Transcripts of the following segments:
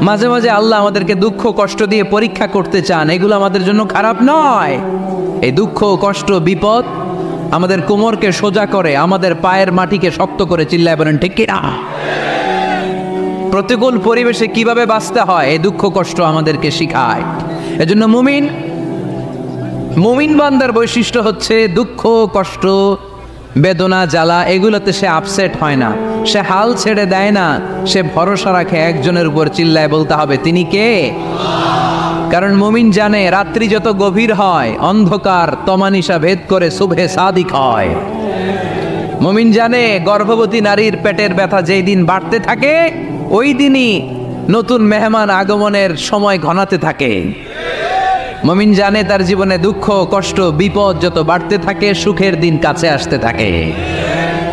মাঝে মাঝে আল্লাহ আমাদেরকে দুঃখ কষ্ট দিয়ে পরীক্ষা করতে চান, এগুলো আমাদের জন্য খারাপ নয়। এই দুঃখ কষ্ট বিপদ আমাদের কোমরকে সোজা করে, আমাদের পায়ের মাটিকে শক্ত করে, চিল্লায় বলেন ঠিক কি না? প্রতিকূল পরিবেশে কিভাবে বাঁচতে হয় এই দুঃখ কষ্ট আমাদেরকে শিখায়। এজন্য মুমিন বান্দার বৈশিষ্ট্য হচ্ছে দুঃখ কষ্ট বেদনা জ্বালা এগুলোতে সে আপসেট হয় না, সে হাল ছেড়ে দেয় না, সে ভরসা রাখে একজনের উপর, চিল্লায় বলতে হবে তিনি কে? কারণ মুমিন জানে রাত্রি যত গভীর হয় অন্ধকার তমানিসা ভেদ করে সুবহে সাদিক হয়। মুমিন জানে গর্ভবতী নারীর পেটের ব্যথা যেই দিন বাড়তে থাকে ওই দিনই নতুন মেহমান আগমনের সময় ঘনাতে থাকে। মুমিন জানে তার জীবনে দুঃখ কষ্ট বিপদ যত বাড়তে থাকে সুখের দিন কাছে আসতে থাকে।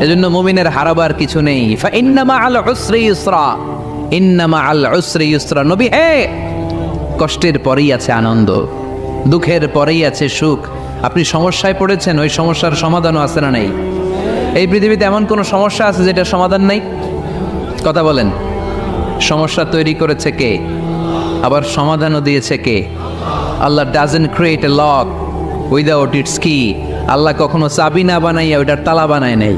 এজন্য মুমিনের হারাবার কিছু নেই। ইন্না মাআল উসরি ইউসরা, ইন্না মাআল উসরি ইউসরা। নবী হে, কষ্টের পরেই আছে আনন্দ, দুঃখের পরেই আছে সুখ। আপনি সমস্যায় পড়েছেন, ওই সমস্যার সমাধানও আছে না নেই? এই পৃথিবীতে এমন কোনো সমস্যা আছে যেটার সমাধান নেই? কথা বলেন। সমস্যা তৈরি করেছে কে? আবার সমাধানও দিয়েছে কে? Allah doesn't create a lock without its key. Allah কখনো চাবি না বানাইয়া ওইটার তালা বানায় নেই।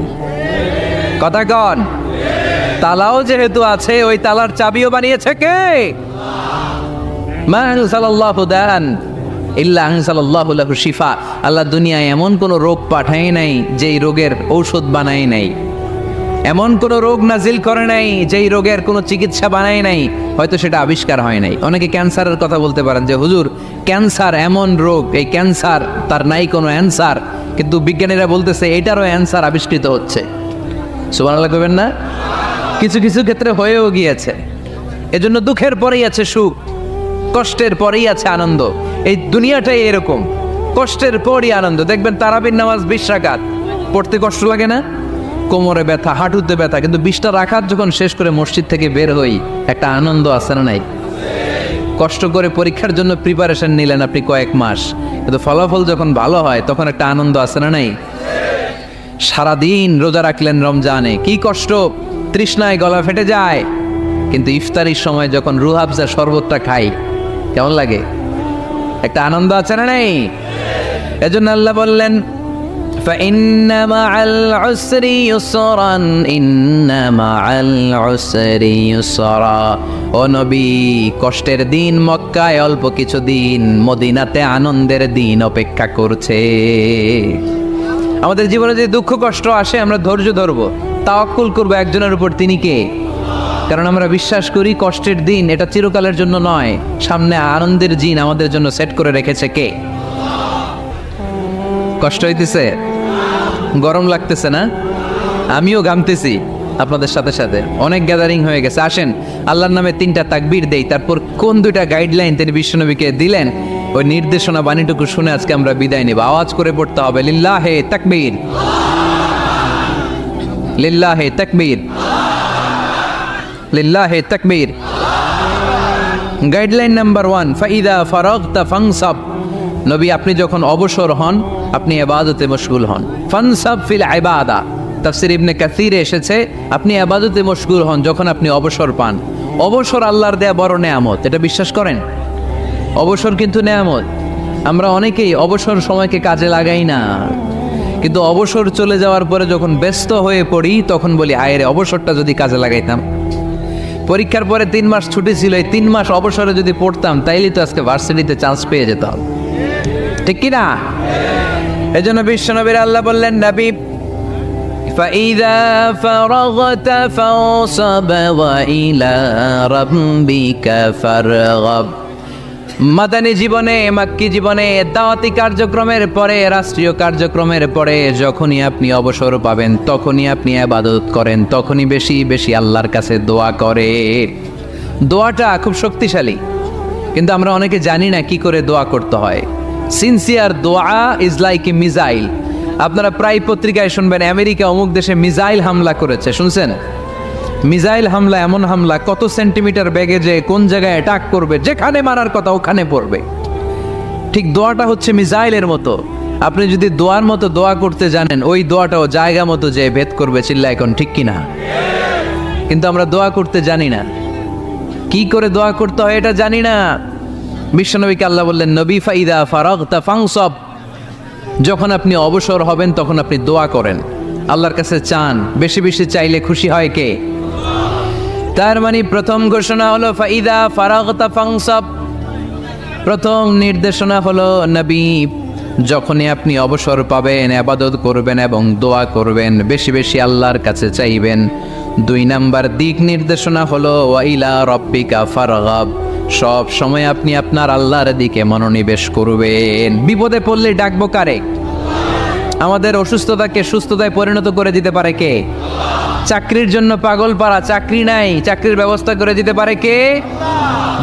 কথা কন। তালাও যেহেতু আছে ওই তালার চাবিও বানিয়েছে কে? মা আনজালাল্লাহু দান ইল্লা আনজালাল্লাহু লাহু শিফা। আল্লাহ দুনিয়ায় এমন কোন রোগ পাঠায় নাই যেই রোগের ঔষধ বানায় নাই, এমন কোন রোগ নাজিল করে নাই যেই রোগের কোনো চিকিৎসা বানায় নাই, হয়তো সেটা আবিষ্কার হয় নাই। অনেকে ক্যান্সারের কথা বলতে পারেন যে হুজুর ক্যান্সার এমন রোগ, এই ক্যান্সার তার নাই কোনো অ্যান্সার, কিন্তু বিজ্ঞানীরা বলতেছে এটারও অ্যান্সার আবিষ্কৃত হচ্ছে। সুবহানাল্লাহ কইবেন না? কিছু কিছু ক্ষেত্রে হয়েও গিয়েছে। এজন্য দুঃখের পরেই আছে সুখ, কষ্টের পরেই আছে আনন্দ। এই দুনিয়াটাই এরকম, কষ্টের পরই আনন্দ। দেখবেন তারাবির নামাজ 20 রাকাত পড়তে কষ্ট লাগে না? কোমরে ব্যথা, হাঁটুতে ব্যথা, কিন্তু 20টা রাকাত যখন শেষ করে মসজিদ থেকে বের হই একটা আনন্দ আছে না নাই? কষ্ট করে পরীক্ষার জন্য প্রিপারেশন নিলেন আপনি কয়েক মাস, কিন্তু ফলাফল যখন ভালো হয় তখন একটা আনন্দ আছে না নাই? সারাদিন রোজা রাখলেন রমজানে, কি কষ্ট, তৃষ্ণায় গলা ফেটে যায়, কিন্তু ইফতারির সময় যখন রুহ আফজা শরবতটা খাই কেমন লাগে? একটা আনন্দ আছে না নাই? এজন্য আল্লাহ বললেন فإن مع العسر يسرا إن مع العسر يسرا। ও নবী, কষ্টের দিন মক্কায় অল্প কিছু দিন, মদিনাতে আনন্দের দিন অপেক্ষা করছে। আমাদের জীবনে যে দুঃখ কষ্ট আসে আমরা ধৈর্য ধরবো, তাওয়াক্কুল করবো একজনের উপর, তিনি কে? কারণ আমরা বিশ্বাস করি কষ্টের দিন এটা চিরকালের জন্য নয়, সামনে আনন্দের দিন আমাদের জন্য সেট করে রেখেছে কে? কষ্ট হইতেছে, গরম লাগতেছে না? আমিও ঘামতেছি আপনাদের সাথে সাথে। অনেক গ্যাদারিং হয়ে গেছে, আসেন আল্লাহর নামে 3টা তাকবীর দেই, তারপর কোন 2টা গাইডলাইন তিনি বিশ্বনবীকে দিলেন ওই নির্দেশনা বাণীটুকু শুনে আজকে আমরা বিদায় নেব। আওয়াজ করে পড়তে হবে লিল্লাহে তাকবীর, লিল্লাহে তাকবীর, লিল্লাহে তাকবীর। গাইডলাইন নাম্বার 1, ফাইদা ফারাগতা ফানসাব। নবী আপনি যখন অবসর হন আপনি ইবাদতে মশগুল হন। ফানসাব ফিল ইবাদা, তাফসীর ইবনে কাসিরে এসেছে আপনি ইবাদতে মশগুল হন যখন আপনি অবসর পান। অবসর আল্লাহর দেয়া বড় নেয়ামত, এটা বিশ্বাস করেন? অবসর কিন্তু নেয়ামত। আমরা অনেকেই অবসর সময়কে কাজে লাগাই না, কিন্তু অবসর চলে যাওয়ার পরে যখন ব্যস্ত হয়ে পড়ি তখন বলি হায় রে, অবসরটা যদি কাজে লাগাইতাম। পরীক্ষার পরে 3 মাস ছুটি ছিল, এই 3 মাস অবসরে যদি পড়তাম তাইলে তো আজকে ভার্সিটিতে চান্স পেয়ে যেতাম, ঠিক কি না? এজন্য বিশ্বনবীর আল্লাহ বললেন নবী ফাইদা ফারাগতা ফানসাব ওয়া ইলা রাব্বিকা ফারগাব। মাদানী জীবনে, মাক্কি জীবনে, দাওয়াতি কার্যক্রমের পরে, রাষ্ট্রীয় কার্যক্রমের পরে যখনই আপনি অবসর পাবেন তখনই আপনি ইবাদত করেন, তখনই বেশি বেশি আল্লাহর কাছে দোয়া করে। দোয়াটা খুব শক্তিশালী, কিন্তু আমরা অনেকে জানি না কি করে দোয়া করতে হয়। সিনসিয়ার দোয়া ইজ লাইক এ মিসাইল। আপনারা প্রায় পত্রিকায় শুনবেন আমেরিকা অমুক দেশে মিসাইল হামলা করেছে, শুনছেন? মিসাইল হামলা এমন হামলা কত সেন্টিমিটার বেগে যে কোন জায়গায় অ্যাটাক করবে, যেখানে মারার কথা ওখানে পড়বে। ঠিক দোয়াটা হচ্ছে মিসাইলের মতো। আপনি যদি দোয়ার মতো দোয়া করতে জানেন ওই দোয়াটাও জায়গা মতো যে ভেদ করবে, চিল্লা এখন ঠিক কিনা? কিন্তু আমরা দোয়া করতে জানি না। কি করে দোয়া করতে হয় এটা জানি না। বিশ্বনবীকে আল্লাহ বললেন, নবী ফাইদা ফারাগতা ফানসব, যখন আপনি অবসর হবেন তখন আপনি দোয়া করেন, আল্লাহর কাছে চান। বেশি বেশি চাইলে খুশি হয় কে? তার মানে প্রথম ঘোষণা হলো ফাইদা ফারাগতা ফানসব, প্রথম নির্দেশনা হলো নবী যখনই আপনি অবসর পাবেন ইবাদত করবেন এবং দোয়া করবেন, বেশি বেশি আল্লাহর কাছে চাইবেন। 2 নাম্বার দিক নির্দেশনা হলো ওয়াইলা রব্বিকা ফারগাব, সব সময় আপনি আপনার আল্লাহর দিকে মনোনিবেশ করবেন। বিপদে পড়লে ডাকবো কারে? আমাদের অসুস্থতাকে সুস্থতায় পরিণত করে দিতে পারে কে? চাকরির জন্য পাগল পারা, চাকরি নাই, চাকরির ব্যবস্থা করে দিতে পারে কে?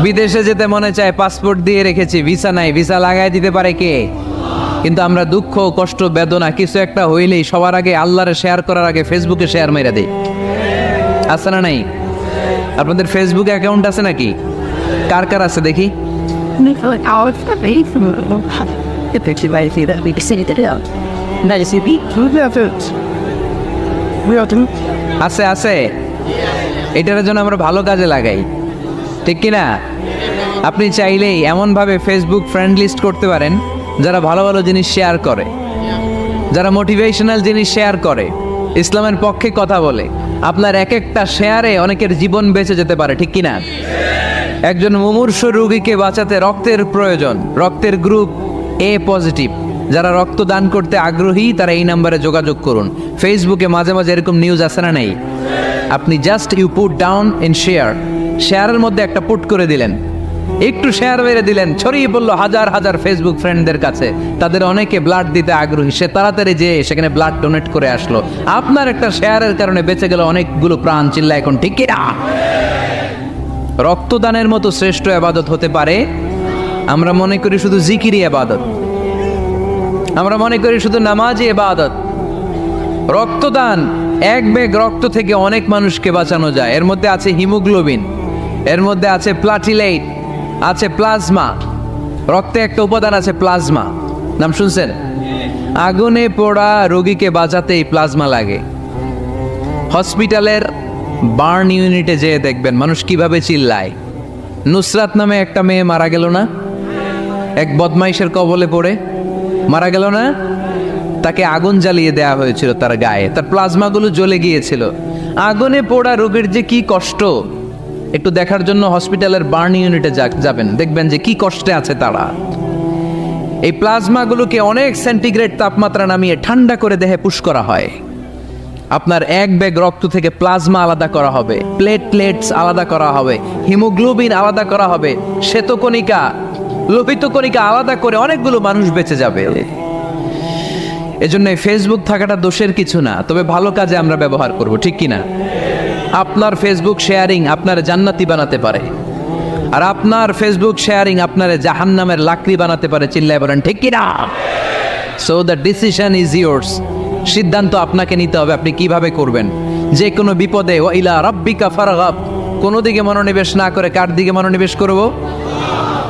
বিদেশে যেতে মনে চায়, পাসপোর্ট দিয়ে রেখেছি, ভিসা নাই, ভিসা লাগাই দিতে পারে কে? কিন্তু আমরা দুঃখ কষ্ট বেদনা কিছু একটা হইলেই সবার আগে আল্লাহরে শেয়ার করার আগে ফেসবুকে শেয়ার মেরে দেই। আছে না নাই? আপনাদের ফেসবুক অ্যাকাউন্ট আছে নাকি? কার কার আছে দেখি? আছে আছে, এটার জন্য আমরা ভালো কাজে লাগাই, ঠিক কিনা? আপনি চাইলেই এমনভাবে ফেসবুক ফ্রেন্ড লিস্ট করতে পারেন যারা ভালো ভালো জিনিস শেয়ার করে, যারা মোটিভেশনাল জিনিস শেয়ার করে, ইসলামের পক্ষে কথা বলে। আপনার এক একটা শেয়ারে অনেকের জীবন বেঁচে যেতে পারে, ঠিক কিনা? একজন মুমূর্ষ রোগীকে বাঁচাতে রক্তের প্রয়োজন, রক্তের গ্রুপ এ পজিটিভ, যারা রক্ত দান করতে আগ্রহী তারা এই নাম্বারে যোগাযোগ করুন। ফেসবুকে মাঝে মাঝে এরকম নিউজ আসে না নাই? আপনি just you put down in share, শেয়ারের মধ্যে একটা পুট করে দিলেন, একটু শেয়ার মেরে দিলেন, ছড়িয়ে পড়লো হাজার হাজার ফেসবুক ফ্রেন্ডদের কাছে। তাদের অনেকে ব্লাড দিতে আগ্রহী, সে তাড়াতাড়ি যেয়ে সেখানে ব্লাড ডোনেট করে আসলো। আপনার একটা শেয়ারের কারণে বেঁচে গেল অনেকগুলো প্রাণ। চিল্লা এখন ঠিক কিনা? রক্তদানের মতো শ্রেষ্ঠ ইবাদত হতে পারে? আমরা মনে করি শুধু জিকিরি ইবাদত, আমরা মনে করি শুধু নামাজি ইবাদত। রক্তদান, এক ব্যাগ রক্ত থেকে অনেক মানুষকে বাঁচানো যায়। এর মধ্যে আছে হিমোগ্লোবিন, এর মধ্যে আছে প্লাটিলেট, আছে প্লাজমা। রক্তে একটা উপাদান আছে প্লাজমা, নাম শুনছেন? আগুনে পোড়া রোগীকে বাঁচাতে এই প্লাজমা লাগে। হসপিটালের বার্ন ইউনিটে যেয়ে দেখবেন মানুষ কিভাবে চিল্লায়। নুসরাত নামে একটা মেয়ে মারা গেল না, এক বদমাইশের কবলে পড়ে মারা গেল না? তাকে আগুন জ্বালিয়ে দেয়া হয়েছিল তার গায়ে, তার প্লাজমাগুলো জ্বলে গিয়েছিল। আগুনে পোড়া রোগীর যে কি কষ্ট, একটু দেখার জন্য হসপিটালের বার্ন ইউনিটে যাবেন, দেখবেন যে কি কষ্টে আছে তারা। এই প্লাজমাগুলোকে অনেক সেন্টিগ্রেড তাপমাত্রা নামিয়ে ঠান্ডা করে দেহে পুশ করা হয়। আপনার এক ব্যাগ রক্ত থেকে প্লাজমা আলাদা করা হবে, প্লেটলেটস আলাদা করা হবে, হিমোগ্লোবিন আলাদা করা হবে, শ্বেতকণিকা, লোহিত কণিকা আলাদা করে অনেকগুলো মানুষ বেঁচে যাবে। এজন্য ফেসবুক থাকাটা দোষের কিছু না, তবে ভালো কাজে আমরা ব্যবহার করব, ঠিক কিনা? আপনার ফেসবুক শেয়ারিং আপনার জান্নাতি বানাতে পারে, আর আপনার ফেসবুক শেয়ারিং আপনার জাহান্নামের লাকড়ি বানাতে পারে। চিল্লায় বলেন ঠিক কিনা? So the decision is yours, সিদ্ধান্ত আপনাকে নিতে হবে আপনি কিভাবে করবেন। যে কোনো বিপদে ওয়াইলা রাব্বিকা ফারগাব, কোনো দিকে মনোনিবেশ না করে কার দিকে মনোনিবেশ করব?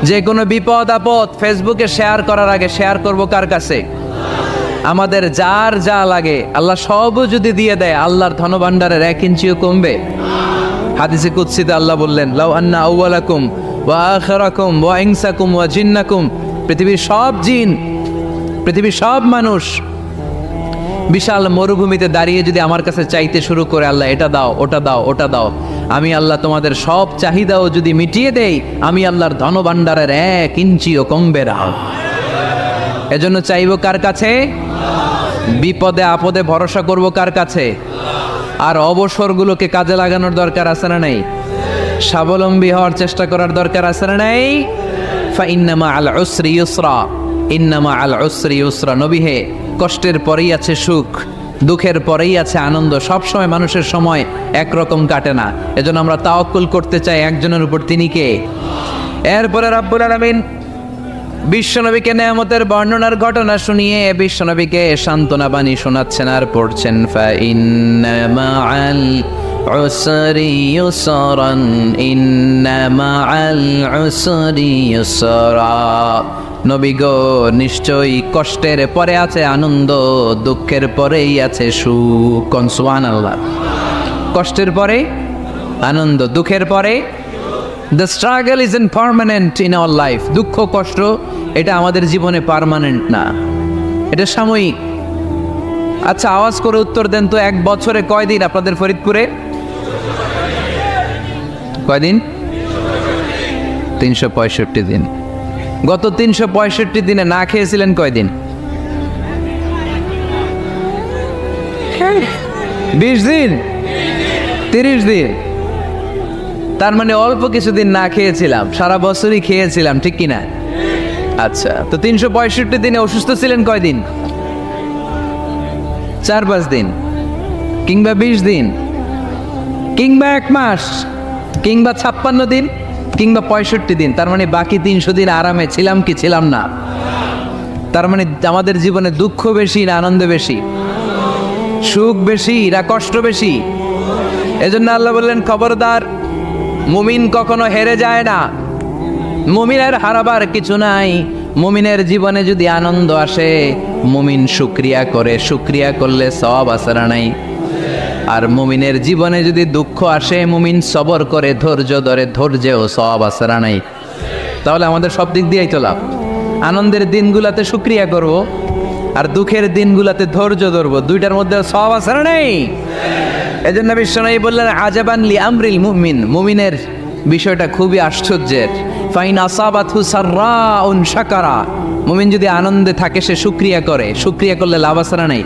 যে কোনো বিপদ আপদ ফেসবুকে শেয়ার করার আগে শেয়ার করব কার কাছে? আমাদের যার যা লাগে আল্লাহ সবও যদি দিয়ে দেয়, আল্লাহর ধনভাণ্ডারের 1 ইঞ্চিও কমবে? হাদিসে কুদসিতে আল্লাহ বললেন, লাউ আন্না আউওয়ালাকুম ওয়া আখিরাকুম ওয়া ইনসাকুম ওয়া জিন্নাকুম, পৃথিবীর সব জিন, পৃথিবীর সব মানুষ বিশাল মরুভূমিতে দাঁড়িয়ে যদি আমার কাছে চাইতে শুরু করে, আল্লাহ এটা দাও, ওটা দাও, ওটা দাও, আমি আল্লাহ তোমাদের সব চাহিদাও যদি মিটিয়ে দেই, আমি আল্লাহর ধনভাণ্ডারের 1 ইঞ্চিও কমবে না। এজন্য চাইবো কার কাছে? বিপদে আপদে ভরসা করব কার কাছে? আর অবসরগুলোকে কাজে লাগানোর দরকার আছে না নাই? স্বাবলম্বী হওয়ার চেষ্টা করার দরকার আছে না নাই? ফাইন্না মাআল উসরি ইউসরা, ইন্না মাআল উসরি ইউসরা। নবী হে, কষ্টের পরেই আছে সুখ, দুঃখের পরেই আছে আনন্দ। সব সময় মানুষের সময় একরকম কাটে না। এজন্য আমরা তাওয়াক্কুল করতে চাই একজনের উপর, তিনি কে? এরপরে রাব্বুল আলামিন বিশ্বনবীকে নেয়ামতের বর্ণনার ঘটনা শুনিয়ে বিশ্বনবীকে সান্ত্বনা বাণী শোনাচ্ছেন আর পড়ছেন, ফাইন্না মাআল উসরি ইউসরান, ইন্না মাআল উসরি ইউসরা। নবী গো, নিশ্চয়ই কষ্টের পরে আছে আনন্দ, দুঃখের পরেই আছে সুখ। কোন? সুবহানাল্লাহ। কষ্টের পরে আনন্দ, দুঃখের পরে the struggle is permanent in our life. দুঃখ কষ্ট এটা আমাদের জীবনে পার্মানেন্ট না, এটা সাময়িক। আচ্ছা, আওয়াজ করে উত্তর দেন তো, এক বছরে কয়দিন আপনাদের ফরিদপুরে? কয়দিন? 365 দিন। গত 365 দিনে না খেয়েছিলেন কয়দিন? 20 দিন, 30 দিন। তার মানে অল্প কিছুদিন না খেয়েছিলাম, সারা বছরই খেয়েছিলাম, ঠিক কিনা? আচ্ছা, তো 365 দিনে অসুস্থ ছিলেন কয়দিন? 4-5 দিন, কিংবা 20 দিন, কিংবা 1 মাস, কিংবা 56 দিন, কিংবা 65 দিন। তার মানে বাকি 300 দিন আরামে ছিলাম কি ছিলাম না? তার মানে আমাদের জীবনে দুঃখ বেশি না আনন্দ বেশি? সুখ বেশি না কষ্ট বেশি? এজন্য আল্লাহ বললেন, খবরদার, মুমিন কখনো হেরে যায় না, মুমিনের হারাবার কিছু নাই। মুমিনের জীবনে যদি আনন্দ আসে, মুমিন শুকরিয়া করে, শুকরিয়া করলে সওয়াব আছে না নাই? আর মুমিনের জীবনে যদি দুঃখ আসে, মুমিন সবর করে, ধৈর্য ধরে, ধৈর্যেও সওয়াব আছে না নাই? তাহলে আমাদের সব দিক দিয়েই তো লাভ। আনন্দের দিনগুলাতে শুকরিয়া করব, আর দুঃখের দিনগুলাতে ধৈর্য ধরবো, দুইটার মধ্যে সওয়াব আছে না নাই? এজন্য বিশ্বনবী বললেন, আজাবান লি আমরিল মুমিন, মুমিনের বিষয়টা খুবই আশ্চর্যের। ফাইন আসাবাতহু সাররাউন শাকারা, মুমিন যদি আনন্দে থাকে সে শুকরিয়া করে, শুকরিয়া করলে লাভ আছে না নাই?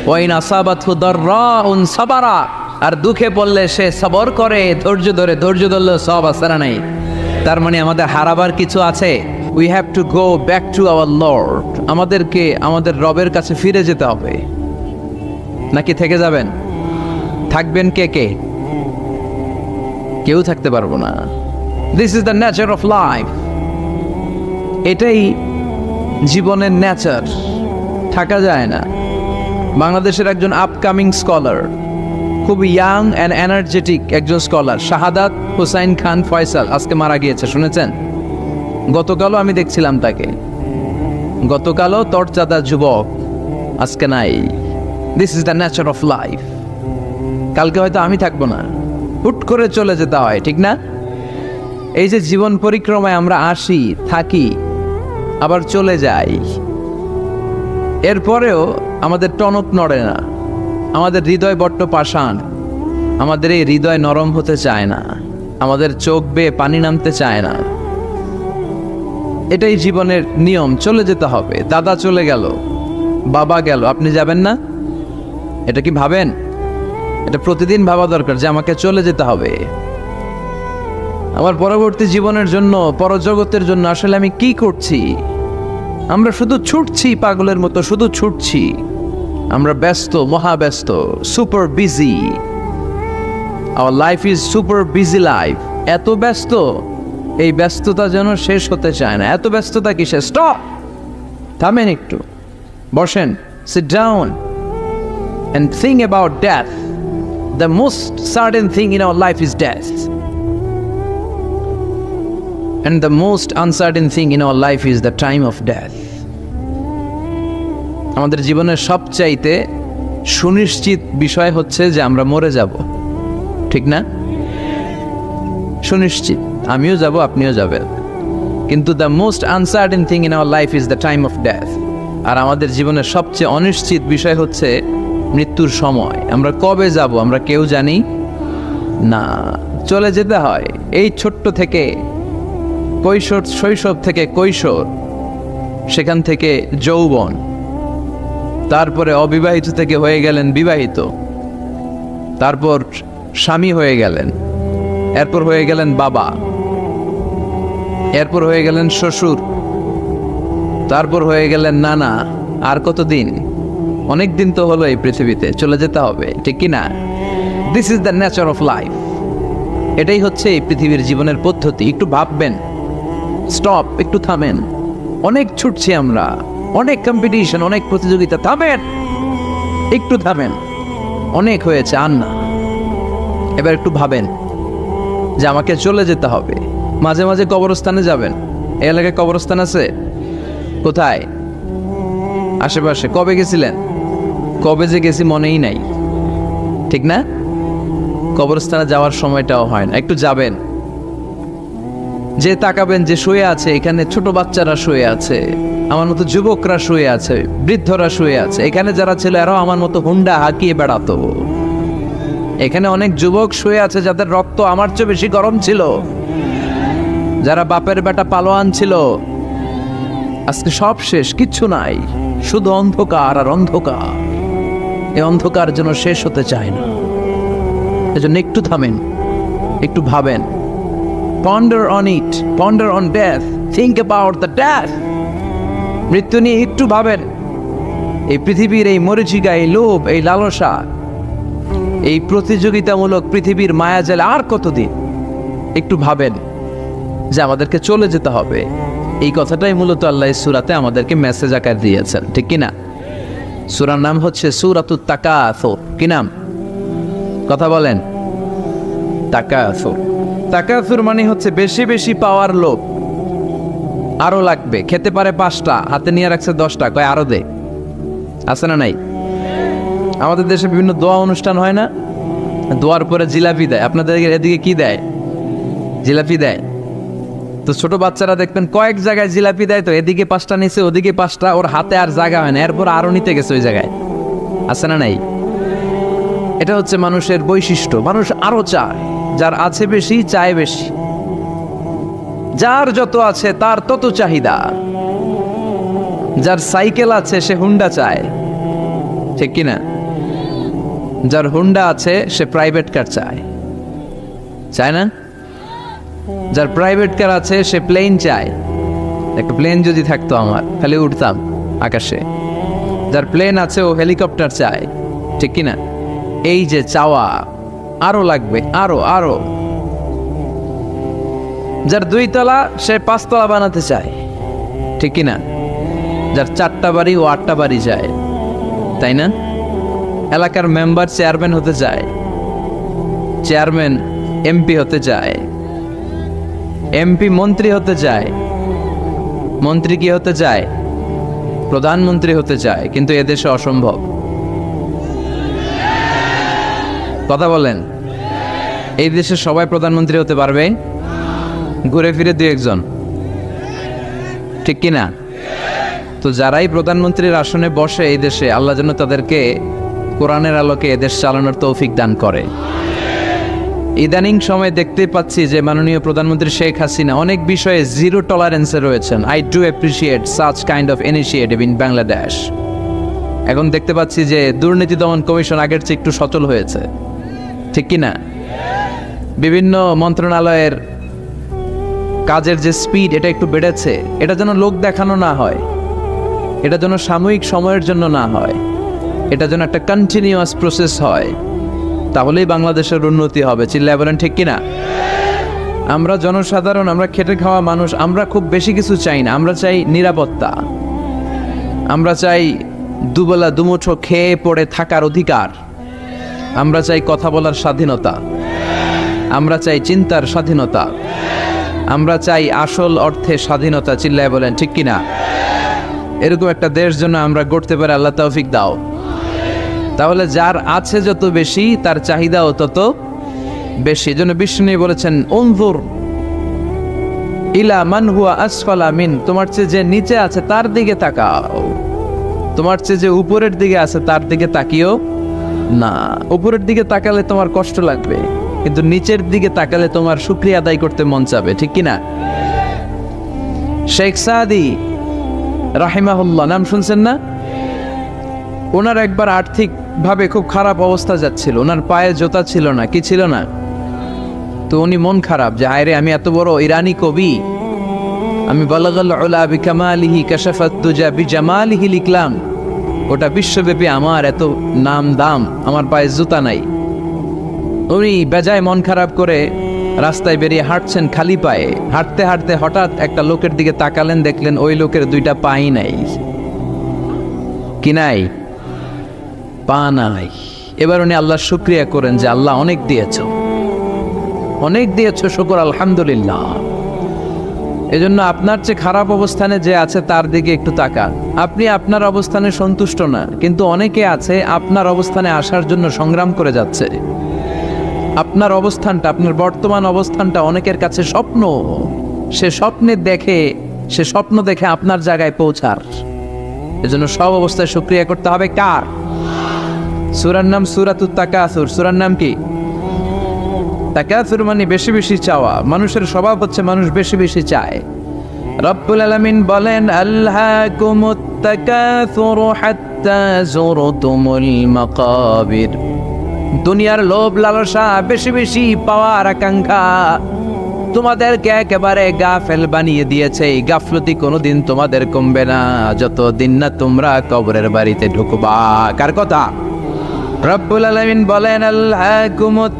ওয়াইন আসাবাতহু দাররাউন সাবারা, আর দুঃখে পড়লে সে সবর করে, ধৈর্য ধরে, ধৈর্য ধরলে সওয়াব আছে না নাই? তার মানে আমাদের হারাবার কিছু আছে। We have to go back to our Lord. আমাদেরকে আমাদের রবের কাছে ফিরে যেতে হবে। নাকি থেকে যাবেন? থাকবেন কে কে? কেউ থাকতে পারবো না। This is the nature of life. এটাই জীবনের নেচার, থাকা যায় না। বাংলাদেশের একজন আপকামিং স্কলার, খুব ইয়াং অ্যান্ড এনার্জেটিক একজন স্কলার, শাহাদাত হুসাইন খান ফয়সাল, আজকে মারা গিয়েছে, শুনেছেন? গতকালও আমি দেখছিলাম তাকে, গতকালও তরচাদা যুবক, আজকে নাই। This is the nature of life. কালকে হয়তো আমি থাকবো না, হুট করে চলে যেতে হয়, ঠিক না? এই যে জীবন পরিক্রমায় আমরা আসি, থাকি, আবার চলে যাই, এরপরেও আমাদের টনক নড়ে না, আমাদের হৃদয় বড্ড পাষাণ, আমাদের এই হৃদয় নরম হতে চায় না, আমাদের চোখ বেয়ে পানি নামতে চায় না। এটাই জীবনের নিয়ম, চলে যেতে হবে। দাদা চলে গেল, বাবা গেল, আপনি যাবেন না? এটা কি ভাবেন? এটা প্রতিদিন ভাবা দরকার যে আমাকে চলে যেতে হবে। আমার পরবর্তী জীবনের জন্য, পরজগতের জন্য আসলে আমি কি করছি? আমরা শুধু ছুটছি, পাগলের মতো শুধু ছুটছি। আমরা ব্যস্ত, মহাব্যস্ত, super busy. Our life is super busy life. এত ব্যস্ত, এই ব্যস্ততা যেন শেষ হতে চায় না। এত ব্যস্ততা কিসে? স্টপ, থামেন একটু, বসেন, sit down and think about death. The most certain thing in our life is death, and the most uncertain thing in our life is the time of death. আমাদের জীবনের সবচাইতে সুনিশ্চিত বিষয় হচ্ছে যে আমরা মরে যাব, ঠিক না? সুনিশ্চিত, আমিও যাব, আপনিও যাবেন। কিন্তু the most uncertain thing in our life is the time of death. আর আমাদের জীবনের সবচেয়ে অনিশ্চিত বিষয় হচ্ছে মৃত্যুর সময়। আমরা কবে যাব আমরা কেউ জানি না। চলে যেতে হয় এই ছোট্ট থেকে, কৈশোর, শৈশব থেকে কৈশোর, সেখান থেকে যৌবন, তারপরে অবিবাহিত থেকে হয়ে গেলেন বিবাহিত, তারপর স্বামী হয়ে গেলেন, এরপর হয়ে গেলেন বাবা, এরপর হয়ে গেলেন শ্বশুর, তারপর হয়ে গেলেন নানা। আর কতদিন? অনেক দিন তো হলো এই পৃথিবীতে, চলে যেতে হবে, ঠিক কি না? This is the nature of life. এটাই হচ্ছে এই পৃথিবীর জীবনের পদ্ধতি। একটু ভাববেন, স্টপ, একটু থামেন। অনেক ছুটছি আমরা, অনেক কম্পিটিশন, অনেক প্রতিযোগিতা, থামেন, একটু থামেন, অনেক হয়েছে, আর না। এবার একটু ভাবেন যে আমাকে চলে যেতে হবে। মাঝে মাঝে কবরস্থানে যাবেন। এই এলাকায় কবরস্থান আছে? কোথায়? আশেপাশে। কবে গেছিলেন? কবে যে গেছি মনেই নাই, ঠিক না? কবরস্থানে যাওয়ার সময়টাও হয় না। একটু যাবেন, যে তাকাবেন যে শুয়ে আছে, এখানে ছোট বাচ্চারা শুয়ে আছে, আমার মতো যুবকরা শুয়ে আছে, বৃদ্ধরা শুয়ে আছে। এখানে যারা ছিল এরাও আমার মতো হুন্ডা হাঁকিয়ে বেড়াতো। এখানে অনেক যুবক শুয়ে আছে যাদের রক্ত আমার চেয়ে বেশি গরম ছিল, যারা বাপের বেটা পালোয়ান ছিল। আজকে সব শেষ, কিচ্ছু নাই, শুধু অন্ধকার আর অন্ধকার। এই অন্ধকার যেন শেষ হতে চায় না। এজন্য একটু থামেন, একটু ভাবেন। Ponder on it, ponder on death, think about the death. মৃত্যু নিয়ে একটু ভাবেন। এই পৃথিবীর এই মরীচিকা, এই লোভ, এই লালসা, এই প্রতিযোগিতামূলক পৃথিবীর মায়াজালে আর কতদিন? একটু ভাবেন যে আমাদেরকে চলে যেতে হবে। এই কথাটাই মূলত আল্লাহ সূরাতে আমাদেরকে মেসেজ আকার দিয়েছেন, ঠিক কিনা? সূরার নাম হচ্ছে সূরাতুত তাকাসুর। কি নাম? কথা বলেন। তাকাসুর। তাকাসুর মানে হচ্ছে বেশি বেশি পাওয়ার লোভ। আরো লাগবে, খেতে পারে 5টা, হাতে নিয়ে রাখছে 10টা, কয় আরো দে। আছে না নাই? আমাদের দেশে বিভিন্ন দোয়া অনুষ্ঠান হয় না? দোয়ার পরে জিলাপি দেয়। আপনাদের এদিকে কি দেয়? জিলাপি দেয়। তো ছোট বাচ্চারা দেখবেন কয়েক জায়গায় জিলাপি দেয়, তো এদিকে 5টা নিচে, ওদিকে 5টা, ওর হাতে আর জায়গা হয় না, এরপর আরো নিতে গেছে ওই জায়গায়। আছে না নাই? এটা হচ্ছে মানুষের বৈশিষ্ট্য। মানুষ আরো চায়, যার আছে বেশি চায় বেশি। যার যত আছে তার তত চাহিদা। যার সাইকেল আছে সে হুন্ডা চায়, ঠিক কিনা? যার হুন্ডা আছে সে প্রাইভেট কার চায়, চায় না? যার প্রাইভেট কার আছে সে প্লেন চায়। একটা প্লেন যদি থাকতো আমার, খালি উঠতাম আকাশে। যার প্লেন আছে ও হেলিকপ্টার চায়, ঠিক কিনা? এই যে চাওয়া, আরো লাগবে, আরো আরো। যার 2 তলা সে 5 তলা বানাতে চায়, ঠিক কিনা? যার 4টা বাড়ি ও 8টা বাড়ি চায়, তাই না? এলাকার মেম্বার চেয়ারম্যান হতে চায়, চেয়ারম্যান এমপি হতে চায়, এমপি মন্ত্রী হতে চায়, মন্ত্রী কি হতে চায়? প্রধানমন্ত্রী হতে চায়। কিন্তু এদেশে অসম্ভব। কথা বলেন। এই দেশে সবাই প্রধানমন্ত্রী হতে পারবে? ঘুরে ফিরে 2-1 জন, ঠিক কিনা? তো যারাই প্রধানমন্ত্রীর আসনে বসে এই দেশে, আল্লাহ যেন তাদেরকে কোরআনের আলোকে এদেশ চালানোর তৌফিক দান করে। ইদানিং সময় দেখতে পাচ্ছি যে মাননীয় প্রধানমন্ত্রী শেখ হাসিনা অনেক বিষয়ে জিরো টলারেন্সে রয়েছেন। I do appreciate such kind of initiative in Bangladesh. এখন দেখতে পাচ্ছি যে দুর্নীতি দমন কমিশন আগের চেয়ে একটু সচল হয়েছে, ঠিক কিনা? বিভিন্ন মন্ত্রণালয়ের কাজের যে স্পিড, এটা একটু বেড়েছে। এটা যেন লোক দেখানো না হয়, এটা যেন সাময়িক সময়ের জন্য না হয়, এটা যেন একটা কন্টিনিউয়াস প্রসেস হয়। তাহলেই বাংলাদেশের উন্নতি হবে। চিল্লায় বলেন, ঠিক কিনা? আমরা জনসাধারণ, আমরা খেটে খাওয়া মানুষ, আমরা খুব বেশি কিছু চাই না। আমরা চাই নিরাপত্তা, আমরা চাই দুবেলা দুমুঠো খেয়ে পড়ে থাকার অধিকার, আমরা চাই কথা বলার স্বাধীনতা, আমরা চাই চিন্তার স্বাধীনতা, আমরা চাই আসল অর্থে স্বাধীনতা। চিল্লায় বলেন, ঠিক কিনা? এরকম একটা দেশ জন্য আমরা গড়তে পারি, আল্লাহ তৌফিক দাও। তাহলে যার আছে যত বেশি, তার চাহিদাও তত বেশি। এজন্য বিষ্ণু বলেছেন, উনজুর ইলা মান হুয়া আসফালা মিন, তোমার চেয়ে যে নিচে আছে তার দিকে তাকাও, তোমার চেয়ে যে উপরের দিকে আছে তার দিকে তাকিও না। উপরের দিকে তাকালে তোমার কষ্ট লাগবে, কিন্তু নিচের দিকে তাকালে তোমার শুকরিয়া আদায় করতে মন চাবে, ঠিক কিনা? শেখ সাদি রাহিমাহুল্লাহ, নাম শুনছেন না? ওনার একবার আর্থিক ভাবে খুব খারাপ অবস্থা যাচ্ছিল, ওনার পায়ে জোতা ছিল না, কি ছিল না? তো উনি মন খারাপ যে হায়রে, আমি এত বড় ইরানি কবি, আমি বালাগাল উলা বিকামালিহি কাশাফাত দুজা বিজামালিহি লিখলাম, ওটা বিশ্বব্যাপী আমার এত নাম দাম, আমার পায়ে জুতা নাই। উনি বেজায় মন খারাপ করে রাস্তায় বেরিয়ে হাঁটছেন খালি পায়ে। হাঁটতে হাঁটতে হঠাৎ একটা লোকের দিকে তাকালেন, দেখলেন ওই লোকের 2টা পাই নাই। কি নাই? পা নাই। এবার উনি আল্লাহর শুকরিয়া করেন যে আল্লাহ অনেক দিয়েছ, অনেক দিয়েছ, শুকর আলহামদুলিল্লাহ। এজন্য আপনার চেয়ে খারাপ অবস্থানে যে আছে তার দিকে একটু তাকান। আপনি আপনার অবস্থানে সন্তুষ্ট না, কিন্তু অনেকে আছে আপনার অবস্থানে আসার জন্য সংগ্রাম করে যাচ্ছে। আপনার অবস্থানটা, আপনার বর্তমান অবস্থানটা অনেকের কাছে স্বপ্ন, সে স্বপ্ন দেখে আপনার জায়গায় পৌঁছার। এজন্য সব অবস্থায় শুকরিয়া করতে হবে কার? সূরার নাম সূরাতুত তাকাসুর। সূরার নাম কি? তাকাসুর মানে বেশি বেশি চাওয়া। মানুষের স্বভাব হচ্ছে মানুষ বেশি বেশি চায়। রব্বুল আলামিন বলেন, আল্হাকুমুত তাকাসুর হাত্তা যুরতুমুল মাকাবির। দুনিয়ার লোভ লালসা, বেশি বেশি পাওয়ার আকাঙ্ক্ষা তোমাদেরকে একেবারে গাফেল বানিয়ে দিয়েছে। এই গাফলতি কোনোদিন তোমাদের কমবে না যতদিন না তোমরা কবরের বাড়িতে ঢুকবা। কার কথা? রব্বুল আলামিন বলেন, আল্হাকুমুত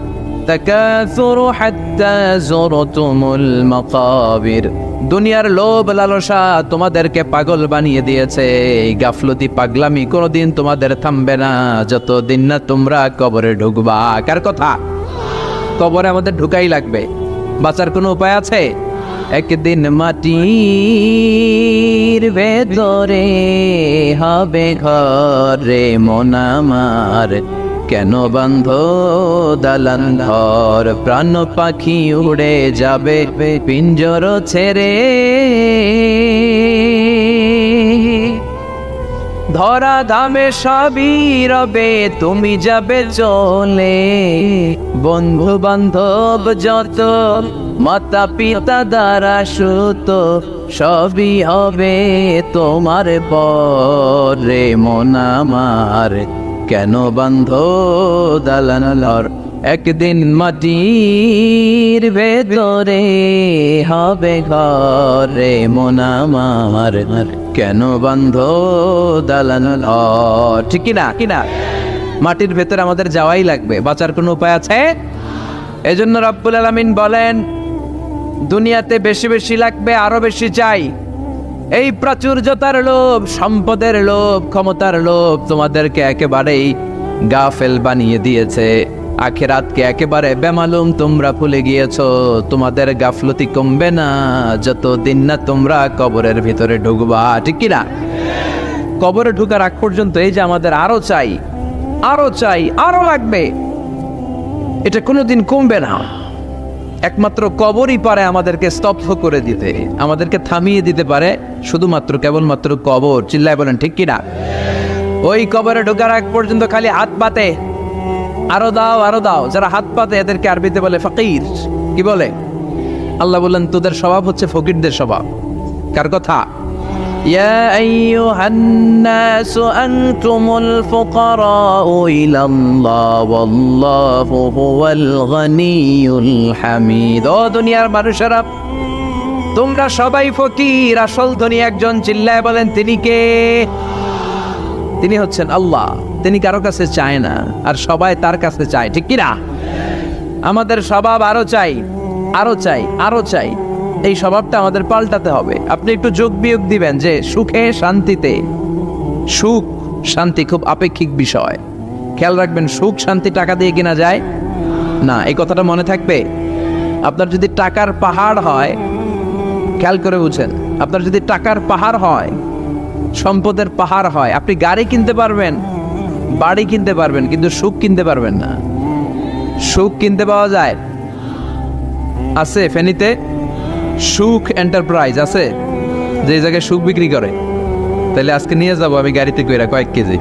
তাকাসুর হাত্তা যুরতুমুল মাকাবির। দুনিয়ার লোভ লালসা তোমাদেরকে পাগল বানিয়ে দিয়েছে। এই গাফলতি পাগলামি কোনোদিন তোমাদের থামবে না যতদিন না তোমরা কবরে ঢুকবা। কার কথা? কবরে আমাদের ঢুকাই লাগবে, বাঁচার কোনো উপায় আছে? একদিন মাটির ভেতরে হবে ঘরে মন আমার, কেন বান্ধ দালান ঘর? প্রাণ পাখি উড়ে যাবে পিঞ্জর ছেড়ে, ধরা ধামে সবই রবে তুমি যাবে চলে। বন্ধু বান্ধব যত, মাতা পিতা দ্বারা সুত, সবই হবে তোমার পরে মন আমার, কেন বান্ধ দালান ঘর? একদিন মাটির ভেতরে হবে ঘরে মন আমার, কেন বান্ধ দালান ঘর? ঠিক কিনা? কিনা? মাটির ভেতরে আমাদের যাওয়াই লাগবে, বাঁচার কোনো উপায় আছে? এজন্য রব্বুল আলামিন বলেন, দুনিয়াতে বেশি বেশি লাগবে, আরো বেশি চাই। এই প্রাচুর্যতার লোভ, সম্পদের লোভ, ক্ষমতার লোভ তোমাদেরকে একেবারেই গাফেল বানিয়ে দিয়েছে। আখিরাতকে একেবারে বেমালুম তোমরা ভুলে গিয়েছো। তোমাদের গাফলতি কমবে না যতদিন না তোমরা কবরের ভিতরে ঢুকবা। ঠিক কিনা? কবরে ঢুকার আগ পর্যন্ত এই যে আমাদের আরো চাই, আরো চাই, আরো লাগবে, এটা কোনোদিন কমবে না। একমাত্র কবরই পারে আমাদেরকে স্তব্ধ করে দিতে, আমাদেরকে থামিয়ে দিতে পারে শুধুমাত্র কেবলমাত্র কবর। চিল্লায় বলেন ঠিক কিনা? ওই কবরে ঢোকার আগ পর্যন্ত খালি হাত পাতে, আরো দাও, আরো দাও। যারা হাত পাতে এদেরকে আরবিতে বলে ফকির। কি বলে? আল্লাহ বললেন, তোদের স্বভাব হচ্ছে ফকিরদের স্বভাব। কার কথা? ইয়া আইয়ুহান নাসু আনতুমুল ফুকারাউ ইলাল্লাহ ওয়াল্লাহু হুয়াল গনিয়ুল হামিদ। ও দুনিয়ার মানুষেরা, তোমরা সবাই ফকির, আসল ধনী একজন। চিল্লায় বলেন তিনি কে? তিনি হচ্ছেন আল্লাহ। তিনি কারো কাছে চায় না, আর সবাই তার কাছে চায়। ঠিক কিনা? আমাদের স্বভাব আরো চাই, আরো চাই, আরো চাই। এই স্বভাবটা আমাদের পাল্টাতে হবে। আপনি একটু যোগ বিয়োগ দিবেন যে সুখে শান্তিতে, সুখ শান্তি খুব আপেক্ষিক বিষয়। খেয়াল রাখবেন, সুখ শান্তি টাকা দিয়ে কিনা যায় না। এই কথাটা মনে থাকবে। আপনার যদি টাকার পাহাড় হয়, খেয়াল করে বুঝেন, আপনার যদি টাকার পাহাড় হয়, সম্পদের পাহাড় হয়, আপনি গাড়ি কিনতে পারবেন, বাড়ি কিনতে পারবেন, কিন্তু সুখ কিনতে পারবেন না। সুখ কিনতে পাওয়া যায়? আছে ফেনীতে সুখ এন্টারপ্রাইজ আছে, যে জায়গায় সুখ বিক্রি করে। তাহলে আজকে নিয়ে যাব আমি গাড়িতে কইরা কয়েক কেজি।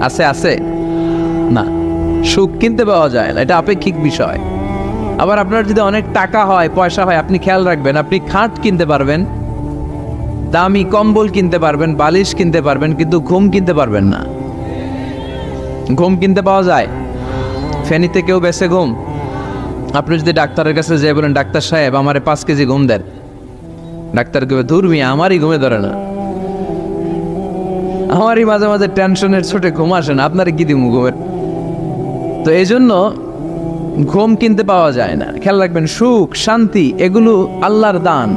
আছে? আছে না। সুখ কিনতে পাওয়া যায় না, এটা আপেক্ষিক বিষয়। আবার আপনার যদি অনেক টাকা হয়, পয়সা হয়, আপনি খেয়াল রাখবেন, আপনি খাট কিনতে পারবেন, দামি কম্বল কিনতে পারবেন, বালিশ কিনতে পারবেন, কিন্তু ঘুম কিনতে পারবেন না। ঘুম কিনতে পাওয়া যায়? ফেনীতে কেউ বেছে ঘুম? আপনি যদি ডাক্তারের কাছে যেয়ে বলেন, ডাক্তার সাহেব আমারে 5 কেজি ঘুম দেন, ডাক্তার কবে, ধুর মিয়া আমারই ঘুমে ধরে না, আমারই মাঝে মাঝে টেনশনের ছোটে ঘুম আসে না, আপনারে কি দিমু ঘুমের? তো এই জন্য ঘুম কিনতে পাওয়া যায় না। খেয়াল রাখবেন, সুখ শান্তি এগুলো আল্লাহর দান।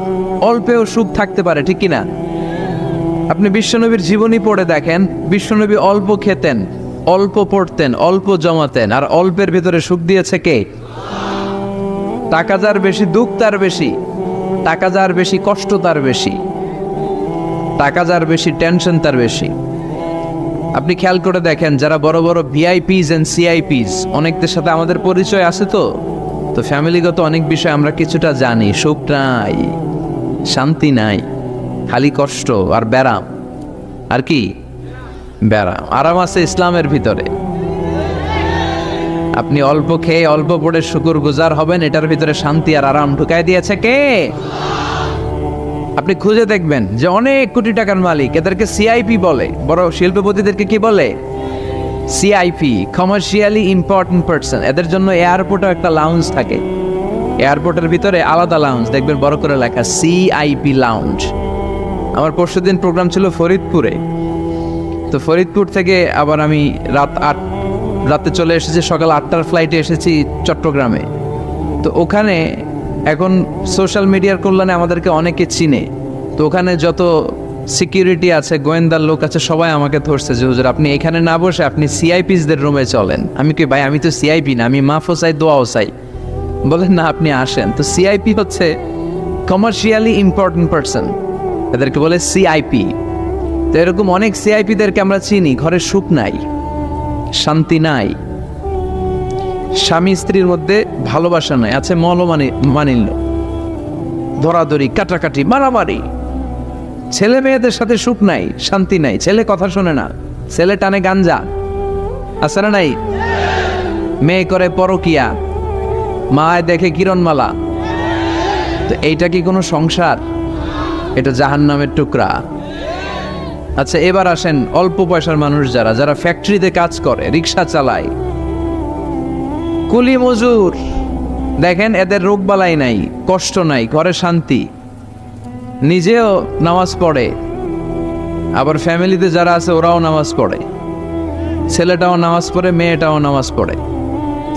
অল্পেও সুখ থাকতে পারে, ঠিক কিনা? আপনি বিশ্বনবীর জীবনী পড়ে দেখেন, বিশ্বনবী অল্প খেতেন, অল্প পড়তেন, অল্প জমাতেন, আর অল্পের ভিতরে সুখ দিয়েছে কে? টাকা যার বেশি, দুঃখ তার বেশি। টাকা যার বেশি, কষ্ট তার বেশি। টাকা যার বেশি, টেনশন তার বেশি। আপনি খেয়াল করে দেখেন, যারা বড় বড় ভিআইপিস এন্ড সিআইপিস, অনেকদের সাথে আমাদের পরিচয় আছে তো, তো ফ্যামিলিগত অনেক বিষয় আমরা কিছুটা জানি, সুখ নাই, শান্তি নাই, খালি কষ্ট আর ব্যারাম। আর কি ব্যারাম? আরাম আছে ইসলামের ভিতরে। আপনি অল্প খেয়ে অল্প পড়ে শুকর গুজার হবেন, এটার ভিতরে শান্তি আর আরাম ঢুকাই দিয়েছে কে? আপনি খুঁজে দেখবেন যে অনেক কোটি টাকার মালিক, এদেরকে সিআইপি বলে। বড় শিল্পপতিদেরকে কি বলে? CIP, commercially important person. এদের জন্য এয়ারপোর্টে একটা লাউঞ্জ থাকে, এয়ারপোর্টের ভিতরে আলাদা লাউঞ্জ, দেখবেন বড় করে লেখা সিআইপি লাউঞ্জ। আমার পরশুদিন প্রোগ্রাম ছিল ফরিদপুরে, তো ফরিদপুর থেকে আবার আমি রাতে চলে এসেছি, সকাল 8টার ফ্লাইটে এসেছি চট্টগ্রামে। তো ওখানে এখন সোশ্যাল মিডিয়ার কল্যাণে আমাদেরকে অনেকে চিনে, তো ওখানে যত সিকিউরিটি আছে, গোয়েন্দার লোক আছে, সবাই আমাকে ধরছে যে হুজুর আপনি এখানে না বসে আপনি সিআইপিসদের রুমে চলেন। আমি কি ভাই, আমি তো সিআইপি না, আমি মাফও চাই দোয়াও চাই। বলেন না আপনি আসেন। তো সিআইপি হচ্ছে কমার্শিয়ালি ইম্পর্টেন্ট পারসন, এদেরকে বলে সিআইপি। তো এরকম অনেক সিআইপিদেরকে আমরা চিনি, ঘরে সুখ নাই, শান্তি নাই, স্বামী স্ত্রীর মধ্যে ভালোবাসা নাই, আছে মানিল্য, ধরাধরি, কাটাকাটি, মারামারি। ছেলে মেয়েদের সাথে সুখ নাই, শান্তি নাই, ছেলে কথা শোনে না, ছেলে টানে গাঞ্জা, আছে না নাই? মেয়ে করে পরকিয়া, মায় দেখে কিরণমালা। তো এইটা কি কোনো সংসার? এটা জাহান্নামের টুকরা। আচ্ছা এবার আসেন অল্প পয়সার মানুষ যারা ফ্যাক্টরিতে কাজ করে, রিক্সা চালায়, কুলি মজুর, দেখেন এদের রোগবালাই নাই, কষ্ট নাই, ঘরে শান্তি, নিজেও নামাজ পড়ে, আবার ফ্যামিলিতে যারা আছে ওরাও নামাজ পড়ে, ছেলেটাও নামাজ পড়ে, মেয়েটাও নামাজ পড়ে,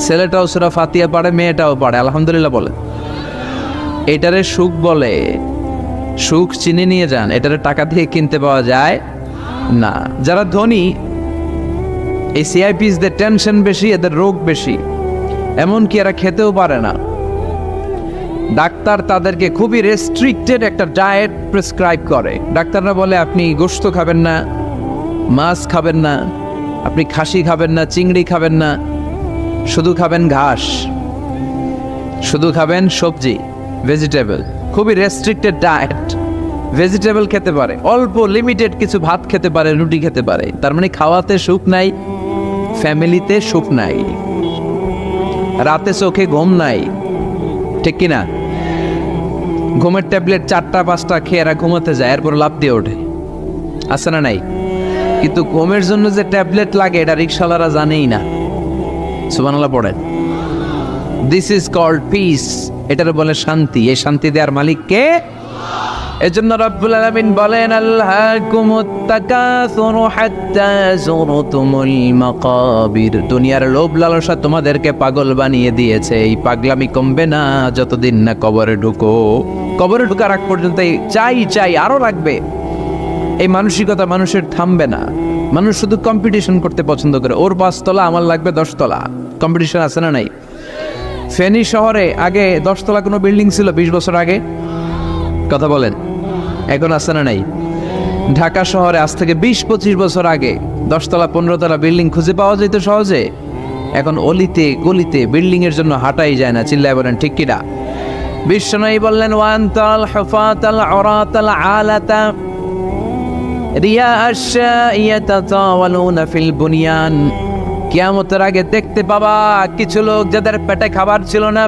ছেলেটাও সূরা ফাতিহা পড়ে, মেয়েটাও পড়ে, আলহামদুলিল্লাহ বলে। এটারে সুখ বলে। সুখ চিনে নিয়ে যান, এটারে টাকা দিয়ে কিনতে পাওয়া যায় না। যারা ধনী, এই সিআইপিসদের টেনশন বেশি, এদের রোগ বেশি, এমনকি এরা খেতেও পারে না। ডাক্তার তাদেরকে খুবই রেস্ট্রিক্টেড একটা ডায়েট প্রেসক্রাইব করে। ডাক্তাররা বলে আপনি গোশত খাবেন না, মাছ খাবেন না, আপনি খাসি খাবেন না, চিংড়ি খাবেন না, শুধু খাবেন ঘাস, শুধু খাবেন সবজি, ভেজিটেবল। খুবই রেস্ট্রিক্টেড ডায়েট। ভেজিটেবল খেতে পারে, অল্প লিমিটেড কিছু ভাত খেতে পারে, রুটি খেতে পারে। তার মানে খাওয়াতে সুখ নাই, ফ্যামিলিতে সুখ নাই, রাতে চোখে ঘুম নাই, ঠিক কিনা? ঘুমের ট্যাবলেট 4টা-5টা খেয়ে এরা ঘুমাতে যায়, এরপর লাফ দিয়ে ওঠে, আছে না নাই? কিন্তু ঘুমের জন্য যে ট্যাবলেট লাগে এটা রিক্সাওয়ালারা জানেই না। সুবহানাল্লাহ পড়েন। দিস ইজ কল্ড পিস, এটার বলে শান্তি। এই শান্তি দেওয়ার মালিক কে? এজন্য রব্বুল আলামিন বলেন আল্লাহকুমুত তাকাসুরু হাত্তা যুরতুমুল মাকাবির। দুনিয়ার লোভ লালসা তোমাদেরকে পাগল বানিয়ে দিয়েছে। এই পাগলামি কমবে না যতদিন না কবরে ঢুকো। কবরে ঢোকার আগ পর্যন্ত চাই আরো লাগবে। এই মানসিকতা মানুষের থামবে না। মানুষ শুধু কম্পিটিশন করতে পছন্দ করে, ওর 5 তলা আমার লাগবে 10 তলা। কম্পিটিশন আছে না নাই? ফেনী শহরে আগে 10 তলা কোনো বিল্ডিং ছিল 20 বছর আগে? কথা বলেন, এখন আছে না নাই? ঢাকা শহরে আজ থেকে 20-25 বছর আগে 10 তলা 15 তলা বিল্ডিং খুঁজে পাওয়া যেত সহজে। এখন অলিতে গলিতে বিল্ডিং এর জন্য হাঁটাই যায় না। চিল্লায় বলেন ঠিক কিনা? বিশ্বনবী বললেন ওয়ান্তাল হুফাতাল উরাতাল আলাতা রিয়া আশ-শাইয়াতাতাওয়ালুনা ফিল বুনিয়ান। কিয়ামতের আগে দেখতে পাবা কিছু লোক যাদের পেটে খাবার ছিল না,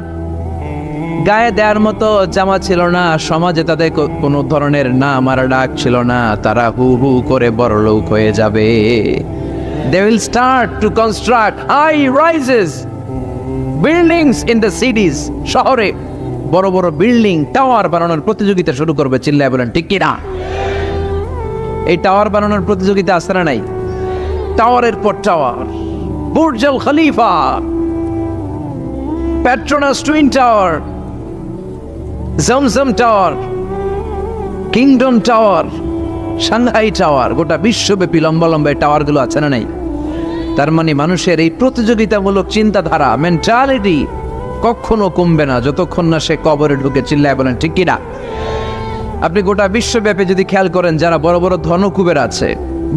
গায়ে দেওয়ার মতো জামা ছিল না, সমাজে তাদের কোনো ধরনের নাম আর ডাক ছিল না, তারা হু হু করে বড়লোক হয়ে যাবে। They will start to construct high rises buildings in the cities. শহরে বড় বড় বিল্ডিং, টাওয়ার বানানোর প্রতিযোগিতা শুরু করবে। চিল্লায় বলেন ঠিক কিনা? এই টাওয়ার বানানোর প্রতিযোগিতা আছে না নাই? টাওয়ারের পর tower, Burj Al Khalifa, Petronas twin tower, Zamzam tower, kingdom tower, Shanghai tower, গোটা বিশ্বব্যাপী লম্বা লম্বা টাওয়ার গুলো আছে না নাই? তার মানে মানুষের এই প্রতিযোগিতামূলক চিন্তাধারা, মেন্টালিটি কখনো কমবে না যতক্ষণ না সে কবরে ঢুকে। চিল্লায় বলেন ঠিক কিনা? আপনি গোটা বিশ্বব্যাপী যদি খেয়াল করেন, যারা বড় বড় ধনকুবের আছে,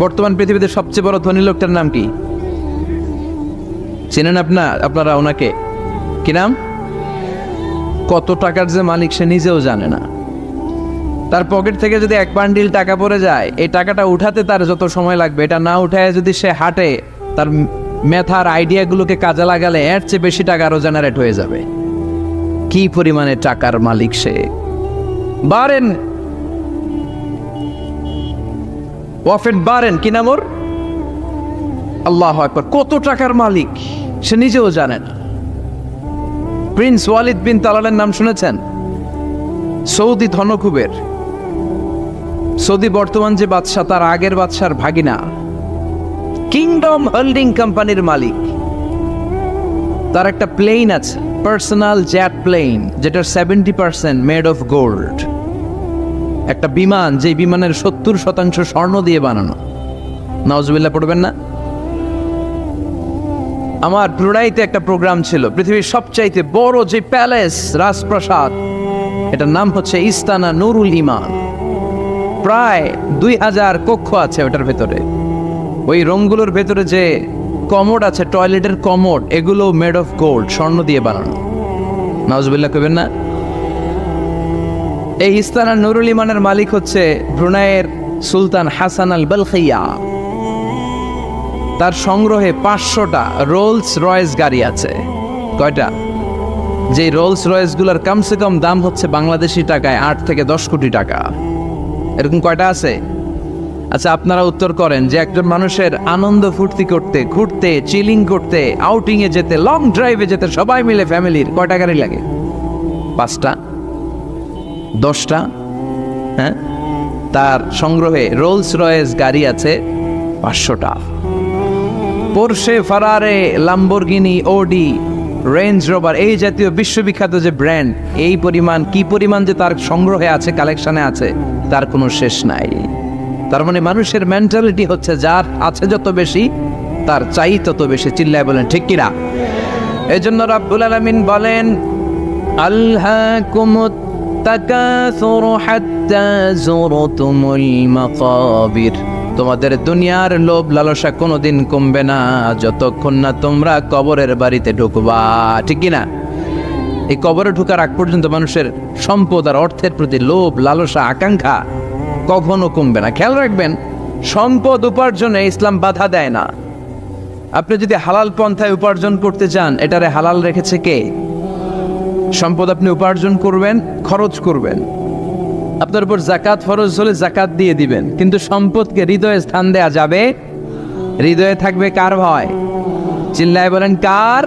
বর্তমান পৃথিবীতে সবচেয়ে বড় ধনী লোকটার নাম কি চেনেন আপনারা ওনাকে? কি নাম? কত টাকার যে মালিক সে নিজেও জানে না। তার পকেট থেকে যদি এক বান্ডিল টাকা পড়ে যায়, এই টাকাটা উঠাতে তার যত সময় লাগবে, এটা না উঠায় যদি সে হাঁটে, তার মেথার আইডিয়াগুলোকে কাজে লাগালে এর চেয়ে বেশি টাকা আরো জেনারেট হয়ে যাবে। কি পরিমাণে টাকার মালিক সে! বারেন ওয়াফেট বারেন, কি নাম ওর? আল্লাহু আকবার! কত টাকার মালিক সে নিজেও জানে না। প্রিন্স ওয়ালিদ বিন তালালের নাম শুনেছেন? সৌদি ধনকুবের, সৌদি বর্তমান যে বাদশাহ তার আগের বাদশার ভাগিনা, কিংডম হোল্ডিং কোম্পানির মালিক। তার একটা প্লেন আছে, পার্সোনাল জেট প্লেন, যেটার 70% মেড অফ গোল্ড। একটা বিমান, যে বিমানের 70% স্বর্ণ দিয়ে বানানো। নাউজুবিল্লাহ পড়বেন না? আমার ব্রুনাইতে একটা প্রোগ্রাম ছিল, পৃথিবীর সবচাইতে বড় যে প্যালেস, রাজপ্রাসাদ, এটার নাম হচ্ছে ইস্তানা নুরুল ইমান। প্রায় 2000 কক্ষ আছে ওটার ভেতরে। ওই রুমগুলোর ভেতরে যে কমোড আছে, টয়লেটের কমোড, এগুলো মেড অফ গোল্ড, স্বর্ণ দিয়ে বানানো। নাউজুবিল্লাহ কইবেন না? এই ইস্তানা নুরুল ইমানের মালিক হচ্ছে ব্রুনাইয়ের সুলতান হাসান আল বলখিয়া। তার সংগ্রহে 500টা রোলস রয়েস গাড়ি আছে। কয়টা? যে রোলস রয়েস গুলার কমসে কম দাম হচ্ছে বাংলাদেশি টাকায় 8 থেকে 10 কোটি টাকা। এরকম কয়টা আছে? আচ্ছা, আপনারা উত্তর করেন যে একজন মানুষের আনন্দ ফুর্তি করতে, ঘুরতে, চিলিং করতে, আউটিং এ যেতে, লং ড্রাইভে যেতে সবাই মিলে ফ্যামিলির কয়টা গাড়ি লাগে? 5টা? 10টা? হ্যাঁ, তার সংগ্রহে রোলস রয়েস গাড়ি আছে 500টা। পোরশে, ফারারে, লাম্বরগিনি, ওডি, রেঞ্জ রোভার, এই জাতীয় বিশ্ববিখ্যাত যে ব্র্যান্ড, এই পরিমাণ, কি পরিমাণ যে তার সংগ্রহে আছে, কালেকশনে আছে, তার কোনো শেষ নাই। তার মানে মানুষের মেন্টালিটি হচ্ছে যার আছে যত বেশি, তার চাই তত বেশি। চিল্লায় বলেন ঠিক কিনা? এই জন্য রাব্বুল আলামিন বলেন, আল্হাকুমুত তাকাসুরু হাত্তা যুরতুমুল মাকাবির। তোমাদের দুনিয়ার লোভ লালসা কোনোদিন কমবে না যতক্ষণ না তোমরা কবরের বাড়িতে ঢুকবা। ঠিক কিনা? এই কবরে ঢুকার আগ পর্যন্ত মানুষের সম্পদ আর অর্থের প্রতি লোভ লালসা আকাঙ্ক্ষা কখনো কমবে না। খেয়াল রাখবেন, সম্পদ উপার্জনে ইসলাম বাধা দেয় না। আপনি যদি হালাল পন্থায় উপার্জন করতে চান, এটারে হালাল রেখেছে কে? সম্পদ আপনি উপার্জন করবেন, খরচ করবেন, আপনার উপর জাকাত ফরজ হলে জাকাত দিয়ে দিবেন, কিন্তু সম্পদকে হৃদয়ে স্থান দেয়া যাবে? হৃদয়ে থাকবে কার ভয়? চিল্লায় বলেন কার?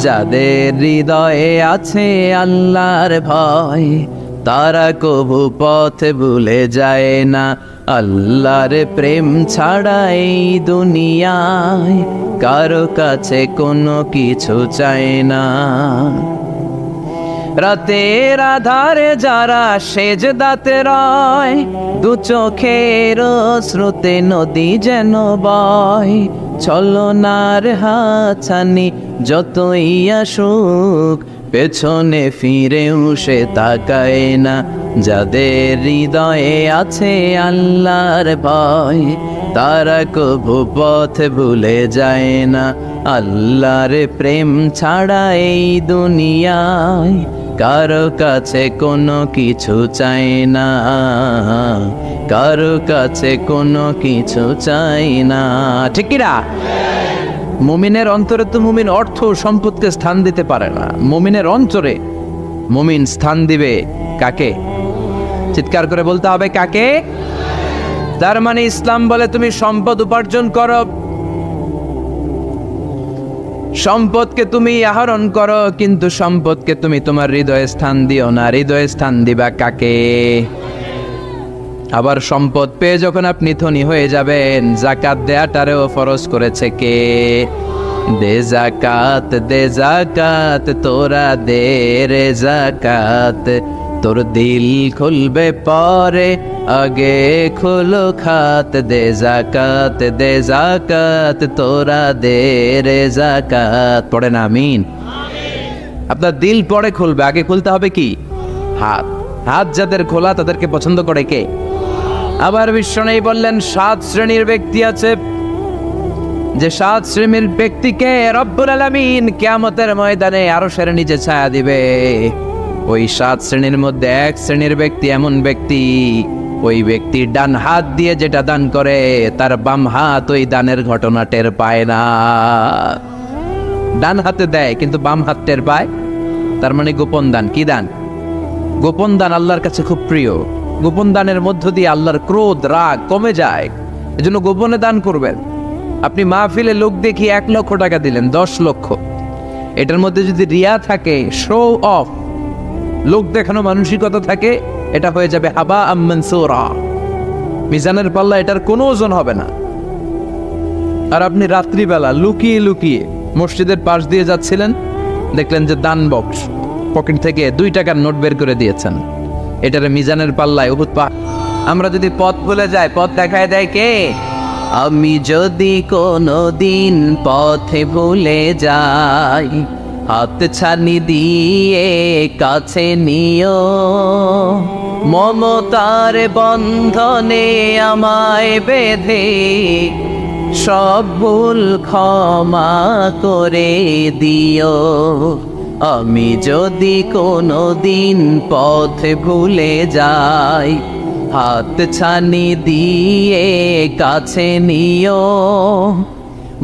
যাদের হৃদয়ে আছে আল্লাহর ভয়, তারা কবু পথ ভুলে যায় না। আল্লাহর প্রেম ছাড়া এই দুনিয়ায় কারো কাছে কোনো কিছু চায় না। রাতের আধারে যারা সেজদাতে রয়, দু চোখের স্রোতে নদী যেন বয়। ছলনার হাতছানি যতই আসুক, পেছনে ফিরেও সে তাকায় না। যাদের হৃদয়ে আছে আল্লাহর ভয়, তারা কবু পথ ভুলে যায় না। আল্লাহর প্রেম ছাড়া এই দুনিয়ায় কারো কাছে কোনো কিছু চাই না, কারো কাছে কোনো কিছু চাই না। ঠিক কিনা? মুমিনের অন্তরে তো মুমিন অর্থ সম্পদকে স্থান দিতে পারে না। মুমিনের অন্তরে মুমিন স্থান দিবে কাকে? চিৎকার করে বলতে হবে কাকে? তার মানে ইসলাম বলে তুমি সম্পদ উপার্জন করো, সম্পদকে তুমি আহরণ করো, কিন্তু সম্পদকে তুমি তোমার হৃদয়ে স্থান দিও না। হৃদয়ে স্থান দিবা কাকে? আবার সম্পদ পেয়ে যখন আপনি ধনী হয়ে যাবেন, জাকাত দেয়াটারেও ফরজ করেছে কে? দে জাকাত, দে জাকাত, তোরা দে রে জাকাত। তোর দিল খুলবে পরে, আগে খুলো খাত। দে জাকাত, দে জাকাত, তোরা দে রে জাকাত। পড়ে না আমিন? আপনার দিল পরে খুলবে, আগে খুলতে হবে কি? হাত। হাত যাদের খোলা তাদেরকে পছন্দ করে কে? আবার বিশ্বনবী বললেন 7 শ্রেণীর ব্যক্তি আছে, যে 7 শ্রেণীর ব্যক্তিকে রব্বুল আলামিন কিয়ামতের ময়দানে আরশের নিচে ছায়া দিবে। ওই 7 শ্রেণীর মধ্যে 1 শ্রেণীর ব্যক্তি এমন ব্যক্তি, ওই ব্যক্তি ডান হাত দিয়ে যেটা দান করে তার বাম হাত ওই দানের ঘটনা টের পায় না। ডান হাতে দেয় কিন্তু বাম হাত টের পায়, তার মানে গোপন দান। কি দান? গোপন দান আল্লাহর কাছে খুব প্রিয়। গোপন দানের মধ্য দিয়ে আল্লাহর ক্রোধ রাগ কমে যায়। এজন্য গোপনে দান করবেন। আপনি মাহফিলে লোক দেখি 1 লক্ষ টাকা দিলেন, 10 লক্ষ, এটার মধ্যে যদি রিয়া থাকে, শো অফ, লোক দেখানো মানসিকতা থাকে, এটা হয়ে যাবে হাবা মানসুরা, মিজানের পাল্লা এটার কোনো ওজন হবে না। আর আপনি রাত্রিবেলা লুকিয়ে লুকিয়ে মসজিদের পাশ দিয়ে যাচ্ছিলেন, দেখলেন যে দান বক্স, পকেট থেকে 2 টাকার নোট বের করে দিয়েছেন, এটার মিজানের পাল্লায় উহুদ পাহাড়। আমরা যদি পথ ভুলে যাই, পথ দেখায় দেয় কে? আমি যদি কোনো দিন পথে ভুলে যাই, হাত ছানি দিয়ে কাছে নিও, মমতার বন্ধনে আমায় বেঁধে সব ভুল ক্ষমা করে দিও। আমি যদি কোনো দিন পথে ভুলে যাই, হাত ছানি দিয়ে কাছে নিও,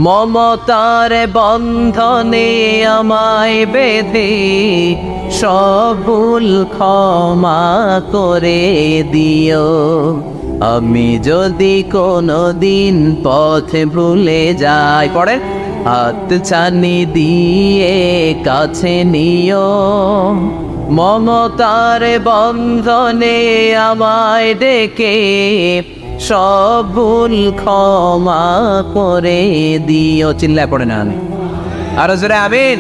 মমতার বন্ধনে আমায় বেঁধে সব ভুল ক্ষমা করে দিও। আমি যদি কোনো দিন পথে ভুলে যাই, পড়ে, হাত ছানি দিয়ে কাছে নিও, মমতার বন্ধনে আমায় ডেকে সব ভুল ক্ষমা করে দিও। চিল্লায় পড়ে না আমি আরো জোরে আমিন।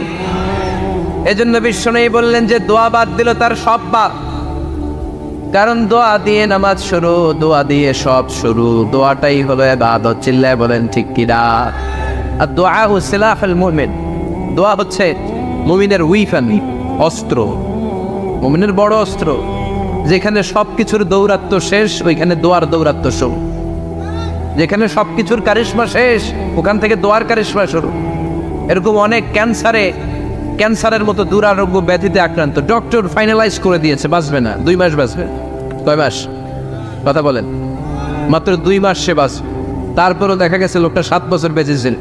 এজন্য বিশ্বনবী বললেন যে দোয়া বাদ দিল তার সব বাদ। কারণ দোয়া দিয়ে নামাজ শুরু, দোয়া দিয়ে সব শুরু, দোয়াটাই হলো ইবাদত। চিল্লায় বলেন ঠিক কিনা? আর দোয়া সিলাহুল মুমিন, দোয়া হচ্ছে মুমিনের উইফান, অস্ত্র, মুমিনের বড় অস্ত্র। যেখানে সবকিছুর দৌরাত্ম্য শেষ, ওইখানে দোয়ার দৌরাত্ম্য শুরু। যেখানে সবকিছুর কারিশমা শেষ, ওখান থেকে দোয়ার কারিশমা শুরু। এরকম অনেক ক্যান্সারের মতো দুরারোগ্য ব্যাধিতে আক্রান্ত, ডক্টর ফাইনালাইজ করে দিয়েছে বাঁচবে না, 2 মাস বাঁচবে। কয় মাস? কথা বলেন। মাত্র 2 মাস সে বাঁচবে। তারপরও দেখা গেছে লোকটা 7 বছর বেঁচেছিল।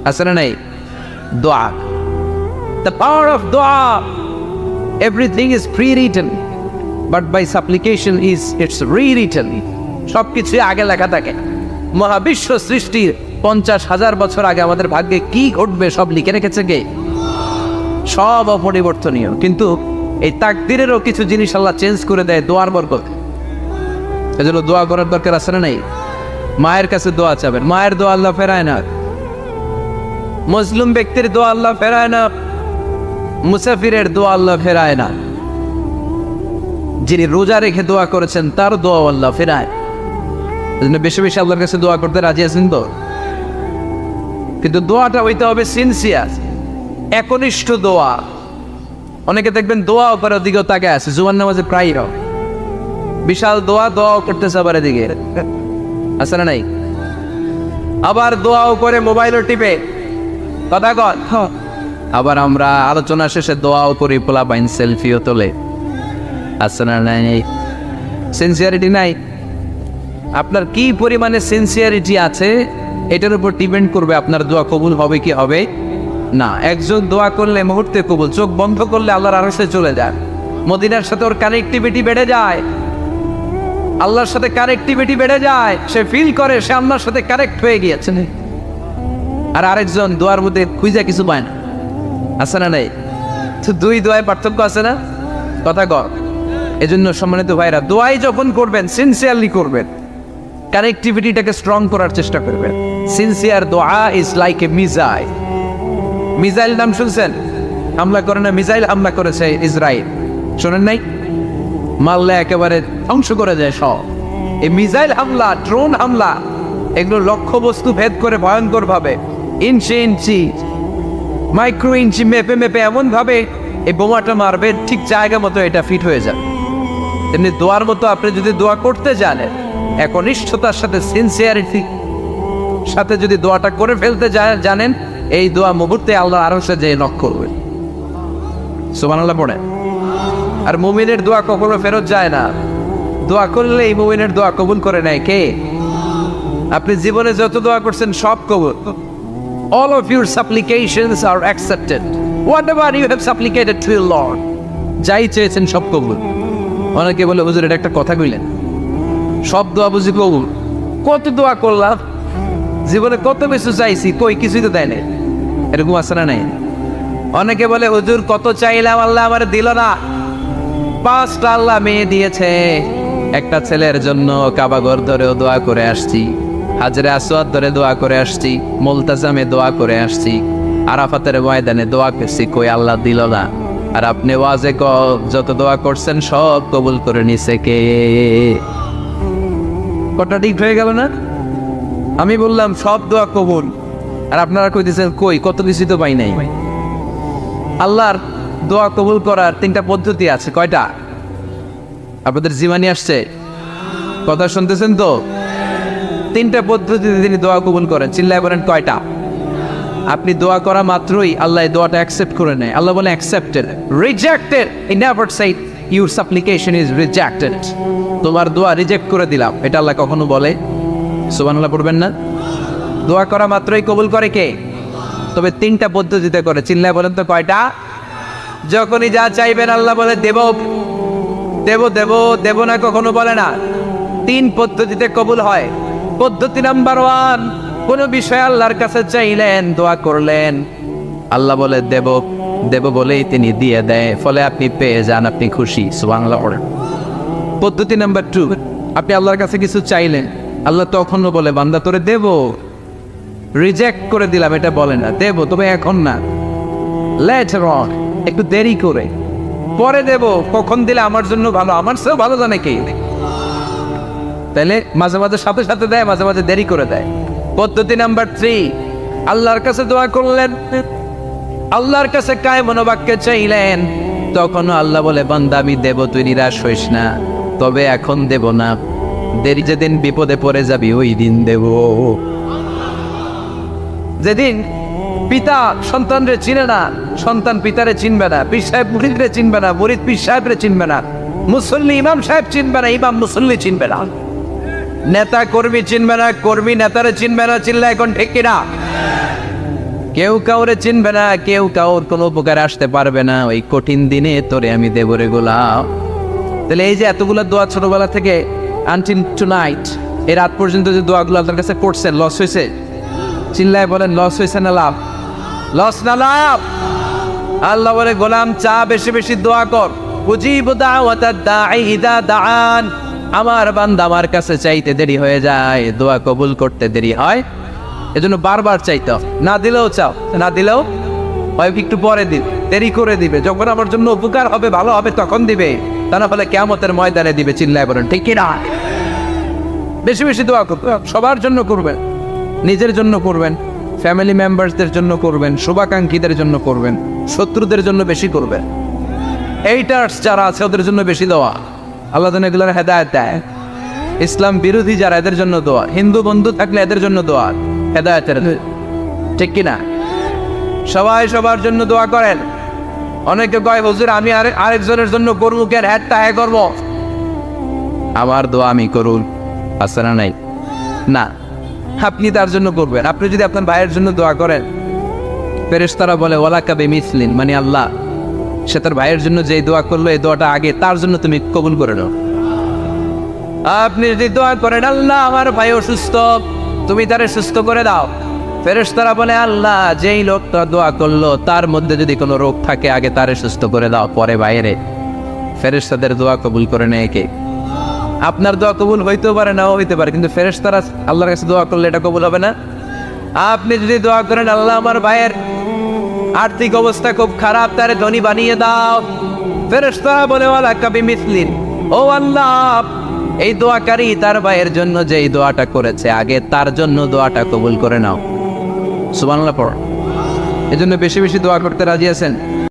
আছে না নাই? দোয়া, দ্য পাওয়ার অফ দোয়া। Everything is prewritten, but by supplication it's rewritten. সবকিছু আগে লেখা থাকে। মহাবিশ্ব সৃষ্টির 50,000 বছর আগে আমাদের ভাগ্যে কি ঘটবে সব লিখে রেখেছে কে? সব অপরিবর্তনীয়। কিন্তু এই তাকদিরেরও কিছু জিনিস আল্লাহ চেঞ্জ করে দেয় দোয়ার বরকত। এজন্য দোয়া করার দরকার আছে না নাই? মায়ের কাছে দোয়া চাবেন, মায়ের দোয়া আল্লাহ ফেরায় না। মুসলিম ব্যক্তির দোয়া আল্লাহ ফেরায় না, মুসাফিরের দোয়া আল্লাহ ফেরায় না। যিনি রোজা রেখে দোয়া করেছেন তার দোয়া আল্লাহ ফেরায়। এজন্য বেশি বেশি আল্লাহর কাছে দোয়া করতে রাজি আছেন তো? কিন্তু দোয়াটা হইতে হবে সিনসিয়ার, একনিষ্ঠ দোয়া। অনেকে দেখবেন দোয়াও করে ওদিকেও তাকে আছে, জুমার নামাজে প্রায় বিশাল দোয়াও করতেছে আবার এদিকে, আছে না নাই? আবার দোয়াও করে মোবাইলও টিপে, কথা কর। আবার আমরা আলোচনা শেষে দোয়াও করি, পোলাপাইন সেলফিও তোলে, আছে না নাই? সিনসিয়ারিটি নাই। আপনার কি পরিমাণে সিনসিয়ারিটি আছে এটার উপর ডিপেন্ড করবে আপনার দোয়া কবুল হবে কি হবে না। একজন দোয়া করলে মুহূর্তে কবুল, চোখ বন্ধ করলে আল্লাহর আরশে চলে যায়। মদিনার সাথে ওর কানেক্টিভিটি বেড়ে যায়, আল্লাহর সাথে কানেক্টিভিটি বেড়ে যায়। সে ফিল করে সে আল্লাহর সাথে কানেক্ট হয়ে গিয়েছে। আর আরেকজন দোয়ার মধ্যে খুঁজে কিছু পায় না, আছে না নাই? তো 2 দোয়ায় পার্থক্য আছে না? কথা কর। এজন্য সম্মানিত ভাইরা, দোয়াই যখন করবেন সিনসিয়ারলি করবেন, কানেক্টিভিটিটাকে স্ট্রং করার চেষ্টা করবেন। সিনসিয়ার দোয়া is like a missile. Missile নাম শুনছেন? হামলা করে না, মিসাইল হামলা করেছে ইসরায়েল, শোনেন নাই? মারলে একেবারে ধ্বংস করে যায় সব। এই মিসাইল হামলা, ড্রোন হামলা, এগুলো লক্ষ্য বস্তু ভেদ করে ভয়ঙ্কর ভাবে, ইঞ্চি ইঞ্চি, মাইক্রো ইঞ্চি মেপে মেপে এমন ভাবে এই বোমাটা মারবে, ঠিক জায়গা মতো এটা ফিট হয়ে যাবে। তেমনি দোয়ার মতো আপনি যদি দোয়া করতে জানেন, একনিষ্ঠতার সাথে সিনসিয়ারিটি সাথে যদি দোয়াটা করে ফেলতে জানেন, এই দোয়া মুহূর্তে আল্লাহ আরশে যেয়ে নক করবে। সুবহানাল্লাহ পড়ে। আর মুমিনের দোয়া কখনো ফেরত যায় না। দোয়া করলে এই মুমিনের দোয়া কবুল করে নেয় কে? আপনি জীবনে যত দোয়া করছেন সব কবুল। All of your supplications are accepted. Whatever you have supplicated to your Lord, যাই চেয়েছেন সব কবুল। অনেকে বলে হুজুর এটা একটা কথা কইলেন, সব দোয়া বুঝি কবুল? কত দোয়া করলাম, জীবনে কত কিছু চাইছি, কই কিছুই তো দেয় নাই। এরকম আছে না নাই? অনেকে বলে হুজুর কত চাইলাম আল্লাহ আমার দিল না। 5টা আল্লাহ মেয়ে দিয়েছে, একটা ছেলের জন্য কাবাগর ধরেও দোয়া করে আসছি, হাজরে আসওয়াদ ধরে দোয়া করে আসছি, মুলতাজামে দোয়া করে আসছি, আরাফাতের ময়দানে দোয়া করছি, কই আল্লাহ দিল না। আর আপনি ওয়াজে যত দোয়া করছেন সব কবুল করে নিছে কে? কটা ঠিক হয়ে গেল না? আমি বললাম সব দোয়া কবুল, আর আপনারা কইতেছেন কই কত কিছু তো পাই নাই। আল্লাহর দোয়া কবুল করার 3টা পদ্ধতি আছে। কয়টা? আপনাদের জীবনী আসছে, কথা শুনতেছেন তো? 3টা পদ্ধতিতে তিনি দোয়া কবুল করেন। চিল্লায় বলেন কয়টা? আপনি দোয়া করা মাত্রই আল্লাহ এই দোয়াটা অ্যাকসেপ্ট করে নেয়। আল্লাহ বলে accepted, rejected he never shed your সাপ্লিকেশন is rejected. তোমার দোয়া রিজেক্ট করে দিলাম, এটা আল্লাহ কখনো বলে? সুবহানাল্লাহ পড়বেন না? দোয়া করা মাত্রই কবুল করে কে? তবে 3টা পদ্ধতিতে করে। চিল্লায় বলেন তো কয়টা? যখনই যা চাইবেন আল্লাহ বলে দেব দেব দেব দেব না, কখনো বলে না। 3 পদ্ধতিতে কবুল হয়। পদ্ধতি নাম্বার 1, কোন বিষয় আল্লাহর কাছে চাইলেন, দোয়া করলেন, আল্লাহ বলে দেব দেব বলেই তিনি দিয়ে দেয়, ফলে আপনি পেয়ে যান, আপনি খুশি। সুবহানাল্লাহ। পদ্ধতি নাম্বার 2, আপনি আল্লাহর কাছে কিছু চাইলেন, আল্লাহ তখনও বলে বান্দা তোরে দেব, রিজেক্ট করে দিলাম এটা বলে না, দেব তবে এখন না, লেটার অন, একটু দেরি করে, পরে দেব, কখন দিলে আমার জন্য ভালো, আমার চেয়েও ভালো জানে কে। তাইলে মাঝে মাঝে সাথে সাথে দেয়, মাঝে মাঝে দেরি করে দেয়। পদ্ধতি নাম্বার 3, আল্লাহর কাছে দোয়া করলেন, আল্লাহর কাছে কায় মনোবাক্যে চাইলেন, তখনও আল্লাহ বলে বান্দা আমি দেব, তুই নিরাশ হইস না, তবে এখন দেব না, দেরি যেদিন বিপদে পড়ে যাবি ওই দিন দেব। যেদিন পিতা সন্তানরে চিনে না, সন্তান পিতারে চিনবে না, পীর সাহেব মুরিদরে চিনবে না, মুরিদ পীর সাহেবরে চিনবে না, মুসল্লি ইমাম সাহেব চিনবে না, ইমাম মুসল্লি চিনবে না, নেতা কর্মী চিনবে না, কর্মী নেতারে চিনবে না। চিল্লা এখন ঠিক কিনা? কেউ কাউরে চিনবে না, কেউ কাউর কোনো উপকার আসতে পারবে না। ওই কঠিন দিনে তোরে আমি দেব রে গোলাম। তাহলে এই যে এতগুলো দোয়া ছোটবেলা থেকে আনটিল টুনাইট, এই রাত পর্যন্ত যে দোয়াগুলো আপনার কাছে করছেন, লস হয়েছে? চিল্লায় বলেন লস হয়েছে না লাভ? লস না লাভ? আল্লাহ বলে গোলাম চা বেশি বেশি দোয়া কর, উজিবু দাওয়াতাদ দাঈ ইযা দাআন। আমার বান্দা আমার কাছে চাইতে দেরি হয়ে যায়, দোয়া কবুল করতে দেরি হয়, এজন্য বারবার চাইতে, না দিলেও চাও, না দিলেও হয় একটু পরে দিবে, দেরি করে দিবে, যখন আমার জন্য উপকার হবে ভালো হবে তখন দিবে, তা না হলে কিয়ামতের ময়দানে দিবে। চিল্লায় বলেন ঠিক কি না? বেশি বেশি দোয়া করবেন, সবার জন্য করবেন, নিজের জন্য করবেন, ফ্যামিলি মেম্বারসদের জন্য করবেন, শুভাকাঙ্ক্ষীদের জন্য করবেন, শত্রুদের জন্য বেশি করবেন, এইটার্স যারা আছে ওদের জন্য বেশি দোয়া। আল্লাহ যেন এগুলোর হেদায়েত দেয়। ইসলাম বিরোধী যারা এদের জন্য দোয়া, হিন্দু বন্ধু থাকলে এদের জন্য দোয়া, হেদায়েতের, ঠিক কিনা? সবাই সবার জন্য দোয়া করেন। অনেকে কয় হুজুর আমি আরেকজনের জন্য করবো কেন, হ্যাটটা হ্যাঁ করবো, আমার দোয়া আমি করুন, আছে না নাই? না, আপনি তার জন্য করবেন। আপনি যদি আপনার ভাইয়ের জন্য দোয়া করেন, ফেরেশতারা বলে ওয়ালাকা বিমিসলিন, মানে আল্লাহ সে তার ভাইয়ের জন্য যে দোয়া করলো এই দোয়াটা আগে তার জন্য তুমি কবুল করে নাও। আপনি যদি দোয়া করেন আল্লাহ আমার ভাই অসুস্থ, তুমি তারে সুস্থ করে দাও, ফেরেশতারা বলে আল্লাহ যেই লোকটা দোয়া করলো তার মধ্যে যদি কোনো রোগ থাকে আগে তারে সুস্থ করে দাও, পরে বাইরে। ফেরেশতাদের দোয়া কবুল করে নেয় কে? আপনার দোয়া কবুল হইতেও পারে, নাও হইতে পারে, কিন্তু ফেরেশতারা আল্লাহর কাছে দোয়া করলে এটা কবুল হবে না। আপনি যদি দোয়া করেন আল্লাহ আমার ভাইয়ের আর্থিক অবস্থা খুব খারাপ, তারে ধনী বানিয়ে দাও, ফেরেশতারা বলে ওয়ালাকা বিমিসলিন, ও আল্লাহ এই দোয়াকারী তার ভাইয়ের জন্য যে এই দোয়াটা করেছে আগে তার জন্য দোয়াটা কবুল করে নাও। সুবহানাল্লাহ পড়। এজন্য বেশি বেশি দোয়া করতে রাজি আছেন?